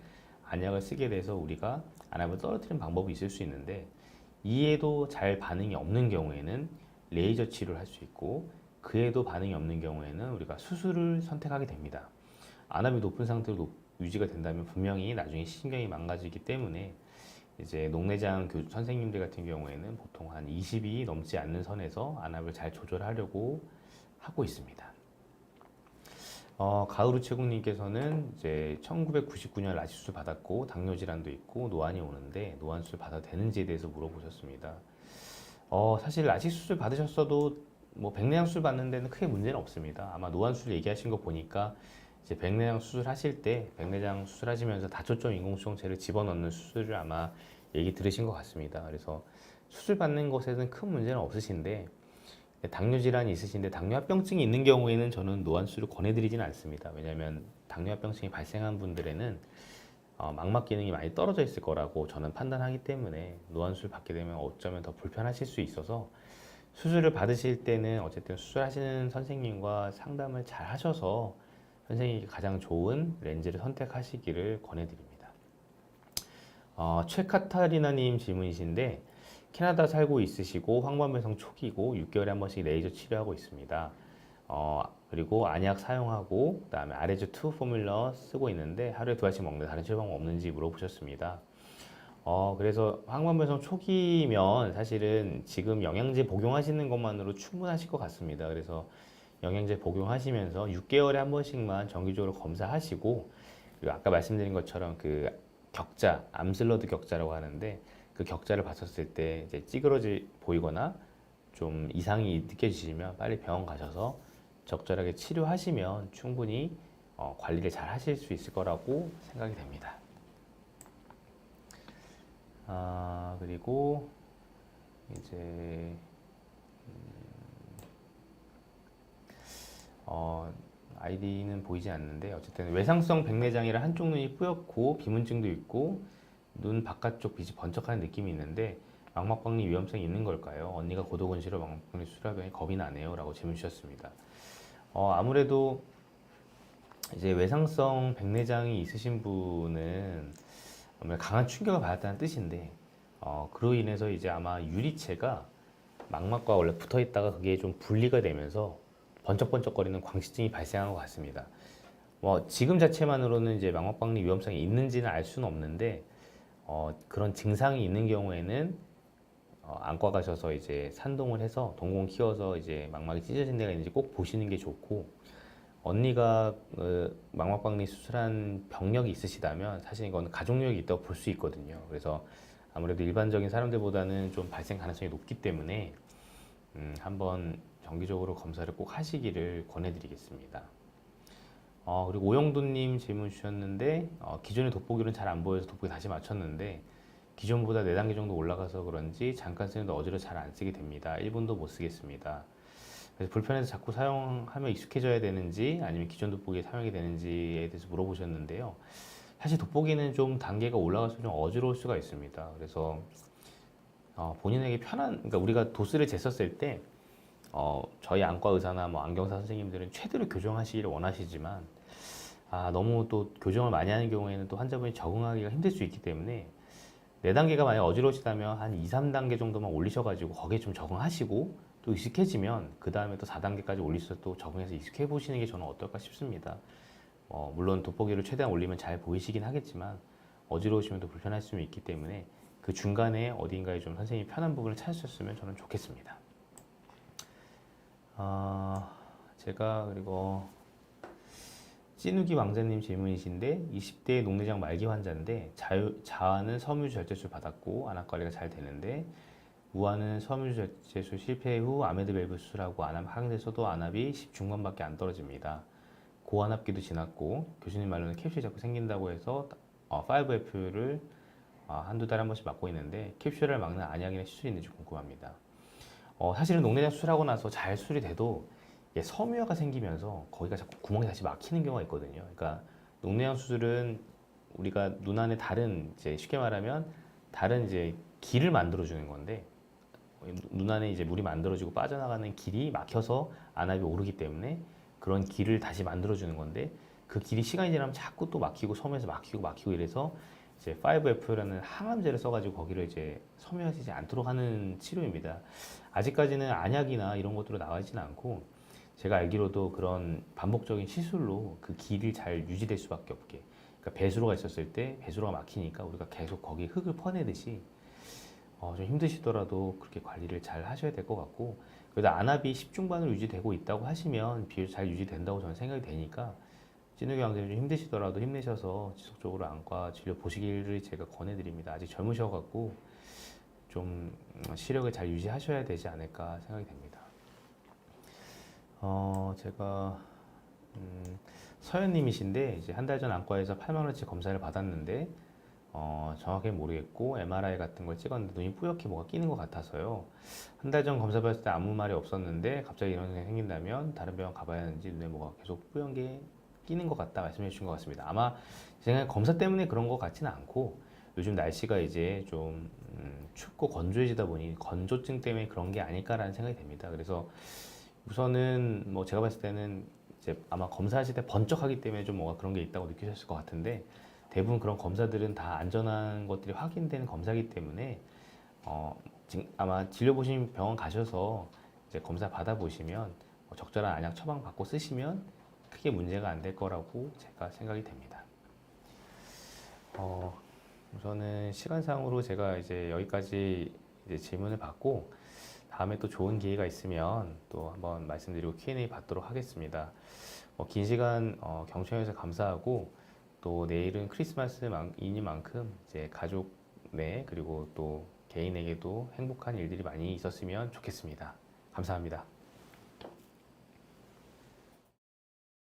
안약을 쓰게 돼서 우리가 안압을 떨어뜨리는 방법이 있을 수 있는데 이에도 잘 반응이 없는 경우에는 레이저 치료를 할 수 있고 그에도 반응이 없는 경우에는 우리가 수술을 선택하게 됩니다. 안압이 높은 상태로 유지가 된다면 분명히 나중에 신경이 망가지기 때문에 이제 녹내장 선생님들 같은 경우에는 보통 한 20이 넘지 않는 선에서 안압을 잘 조절하려고 하고 있습니다. 가을우 최국님께서는 이제 1999년 라식 수술 받았고 당뇨 질환도 있고 노안이 오는데 노안 수술 받아도 되는지에 대해서 물어보셨습니다. 사실 라식 수술 받으셨어도 뭐 백내장 수술 받는 데는 크게 문제는 없습니다. 아마 노안 수술 얘기하신 거 보니까 이제 백내장 수술하실 때 백내장 수술하시면서 다초점 인공수정체를 집어넣는 수술을 아마 얘기 들으신 것 같습니다. 그래서 수술 받는 것에는 큰 문제는 없으신데 당뇨 질환이 있으신데 당뇨합병증이 있는 경우에는 저는 노안 수술을 권해드리지는 않습니다. 왜냐하면 당뇨합병증이 발생한 분들에는 망막 기능이 많이 떨어져 있을 거라고 저는 판단하기 때문에 노안 수술 받게 되면 어쩌면 더 불편하실 수 있어서 수술을 받으실 때는 어쨌든 수술하시는 선생님과 상담을 잘 하셔서 선생님이 가장 좋은 렌즈를 선택하시기를 권해드립니다. 최카타리나님 질문이신데 캐나다 살고 있으시고 황반변성 초기고 6개월에 한 번씩 레이저 치료하고 있습니다. 그리고 안약 사용하고 그다음에 아레즈2 포뮬러 쓰고 있는데 하루에 2알씩 먹는데 다른 치료 방법 없는지 물어보셨습니다. 그래서 항만변성 초기면 사실은 지금 영양제 복용하시는 것만으로 충분하실 것 같습니다. 그래서 영양제 복용하시면서 6개월에 한 번씩만 정기적으로 검사하시고, 그리고 아까 말씀드린 것처럼 그 격자, 암슬러드 격자라고 하는데, 그 격자를 봤었을 때 이제 찌그러지 보이거나 좀 이상이 느껴지시면 빨리 병원 가셔서 적절하게 치료하시면 충분히 관리를 잘 하실 수 있을 거라고 생각이 됩니다. 그리고 이제 아이디는 보이지 않는데 어쨌든 외상성 백내장이라 한쪽 눈이 뿌옇고 비문증도 있고 눈 바깥쪽 빛이 번쩍하는 느낌이 있는데 망막박리 위험성이 있는 걸까요? 언니가 고도근시로 망막박리 수술하더니 겁이 나네요 라고 질문 주셨습니다. 아무래도 이제 외상성 백내장이 있으신 분은 아무래도 강한 충격을 받았다는 뜻인데 그로 인해서 이제 아마 유리체가 망막과 원래 붙어 있다가 그게 좀 분리가 되면서 번쩍번쩍거리는 광시증이 발생한 것 같습니다. 지금 자체만으로는 이제 망막박리 위험성이 있는지는 알 수는 없는데 그런 증상이 있는 경우에는 안과 가셔서 이제 산동을 해서 동공 키워서 이제 망막이 찢어진 데가 있는지 꼭 보시는 게 좋고, 언니가 망막박리 수술한 병력이 있으시다면 사실 이건 가족력이 있다고 볼 수 있거든요. 그래서 아무래도 일반적인 사람들보다는 좀 발생 가능성이 높기 때문에 한번 정기적으로 검사를 꼭 하시기를 권해드리겠습니다. 그리고 오영도님 질문 주셨는데 기존의 돋보기로는 잘 안 보여서 돋보기 다시 맞췄는데 기존보다 4단계 정도 올라가서 그런지 잠깐 쓰는데 어지러 잘 안 쓰게 됩니다. 1분도 못 쓰겠습니다. 그래서 불편해서 자꾸 사용하면 익숙해져야 되는지 아니면 기존 돋보기에 사용이 되는지에 대해서 물어보셨는데요. 사실 돋보기는 좀 단계가 올라갈수록 좀 어지러울 수가 있습니다. 그래서 본인에게 편한, 그러니까 우리가 도수를 쟀었을 때 저희 안과 의사나 뭐 안경사 선생님들은 최대로 교정하시기를 원하시지만 너무 또 교정을 많이 하는 경우에는 또 환자분이 적응하기가 힘들 수 있기 때문에 4단계가 만약 어지러우시다면 한 2, 3단계 정도만 올리셔가지고 거기에 좀 적응하시고 또 익숙해지면 그 다음에 또 4단계까지 올리셔서 또 적응해서 익숙해 보시는 게 저는 어떨까 싶습니다. 물론 돋보기를 최대한 올리면 잘 보이시긴 하겠지만 어지러우시면 또 불편할 수 있기 때문에 그 중간에 어딘가에 좀 선생님이 편한 부분을 찾으셨으면 저는 좋겠습니다. 제가 그리고 찌누기 왕자님 질문이신데 20대 녹내장 말기 환자인데 자아는 섬유절제술 받았고 안압 관리가 잘 되는데 우아는 섬유절제술 실패 후 아메드밸브 수술하고 안압 항대에서도 안압이 10 중반밖에 안 떨어집니다. 고안압기도 지났고 교수님 말로는 캡슐이 자꾸 생긴다고 해서 5F를 한두 달에 한 번씩 맞고 있는데 캡슐을 막는 안약이나 시술이 있는지 궁금합니다. 사실은 녹내장 수술하고 나서 잘 수술이 돼도 섬유화가 생기면서 거기가 자꾸 구멍이 다시 막히는 경우가 있거든요. 그러니까 녹내장 수술은 우리가 눈 안에 다른 이제 쉽게 말하면 다른 이제 길을 만들어 주는 건데 눈 안에 이제 물이 만들어지고 빠져나가는 길이 막혀서 안압이 오르기 때문에 그런 길을 다시 만들어 주는 건데 그 길이 시간이 지나면 자꾸 또 막히고 섬에서 막히고 이래서 이제 5F라는 항암제를 써가지고 거기를 이제 섬유화되지 않도록 하는 치료입니다. 아직까지는 안약이나 이런 것들로 나와있지는 않고 제가 알기로도 그런 반복적인 시술로 그 길이 잘 유지될 수밖에 없게, 그러니까 배수로가 있었을 때 배수로가 막히니까 우리가 계속 거기 흙을 퍼내듯이 좀 힘드시더라도 그렇게 관리를 잘 하셔야 될 것 같고, 그래도 안압이 10 중반으로 유지되고 있다고 하시면 비율 잘 유지된다고 저는 생각이 되니까 찐우기 왕자님 좀 힘드시더라도 힘내셔서 지속적으로 안과 진료 보시기를 제가 권해드립니다. 아직 젊으셔갖고 좀 시력을 잘 유지하셔야 되지 않을까 생각이 됩니다. 제가 서현님이신데 이제 한 달 전 안과에서 8만 원치 검사를 받았는데 정확히 모르겠고 MRI 같은 걸 찍었는데 눈이 뿌옇게 뭐가 끼는 것 같아서요. 한 달 전 검사 받았을 때 아무 말이 없었는데 갑자기 이런 생각이 생긴다면 다른 병원 가봐야 하는지 눈에 뭐가 계속 뿌연 게 끼는 것 같다 말씀해 주신 것 같습니다. 아마 제 생각에 검사 때문에 그런 것 같지는 않고 요즘 날씨가 이제 좀 춥고 건조해지다 보니 건조증 때문에 그런 게 아닐까라는 생각이 됩니다. 그래서 우선은 뭐 제가 봤을 때는 이제 아마 검사하실 때 번쩍하기 때문에 좀 뭐가 그런 게 있다고 느끼셨을 것 같은데 대부분 그런 검사들은 다 안전한 것들이 확인된 검사이기 때문에 아마 진료 보신 병원 가셔서 이제 검사 받아 보시면 적절한 안약 처방 받고 쓰시면 크게 문제가 안 될 거라고 제가 생각이 됩니다. 우선은 시간상으로 제가 이제 여기까지 이제 질문을 받고 다음에 또 좋은 기회가 있으면 또 한번 말씀드리고 Q&A 받도록 하겠습니다. 긴 시간 경청해주셔서 감사하고 또 내일은 크리스마스이니만큼 이제 가족 내 그리고 또 개인에게도 행복한 일들이 많이 있었으면 좋겠습니다. 감사합니다.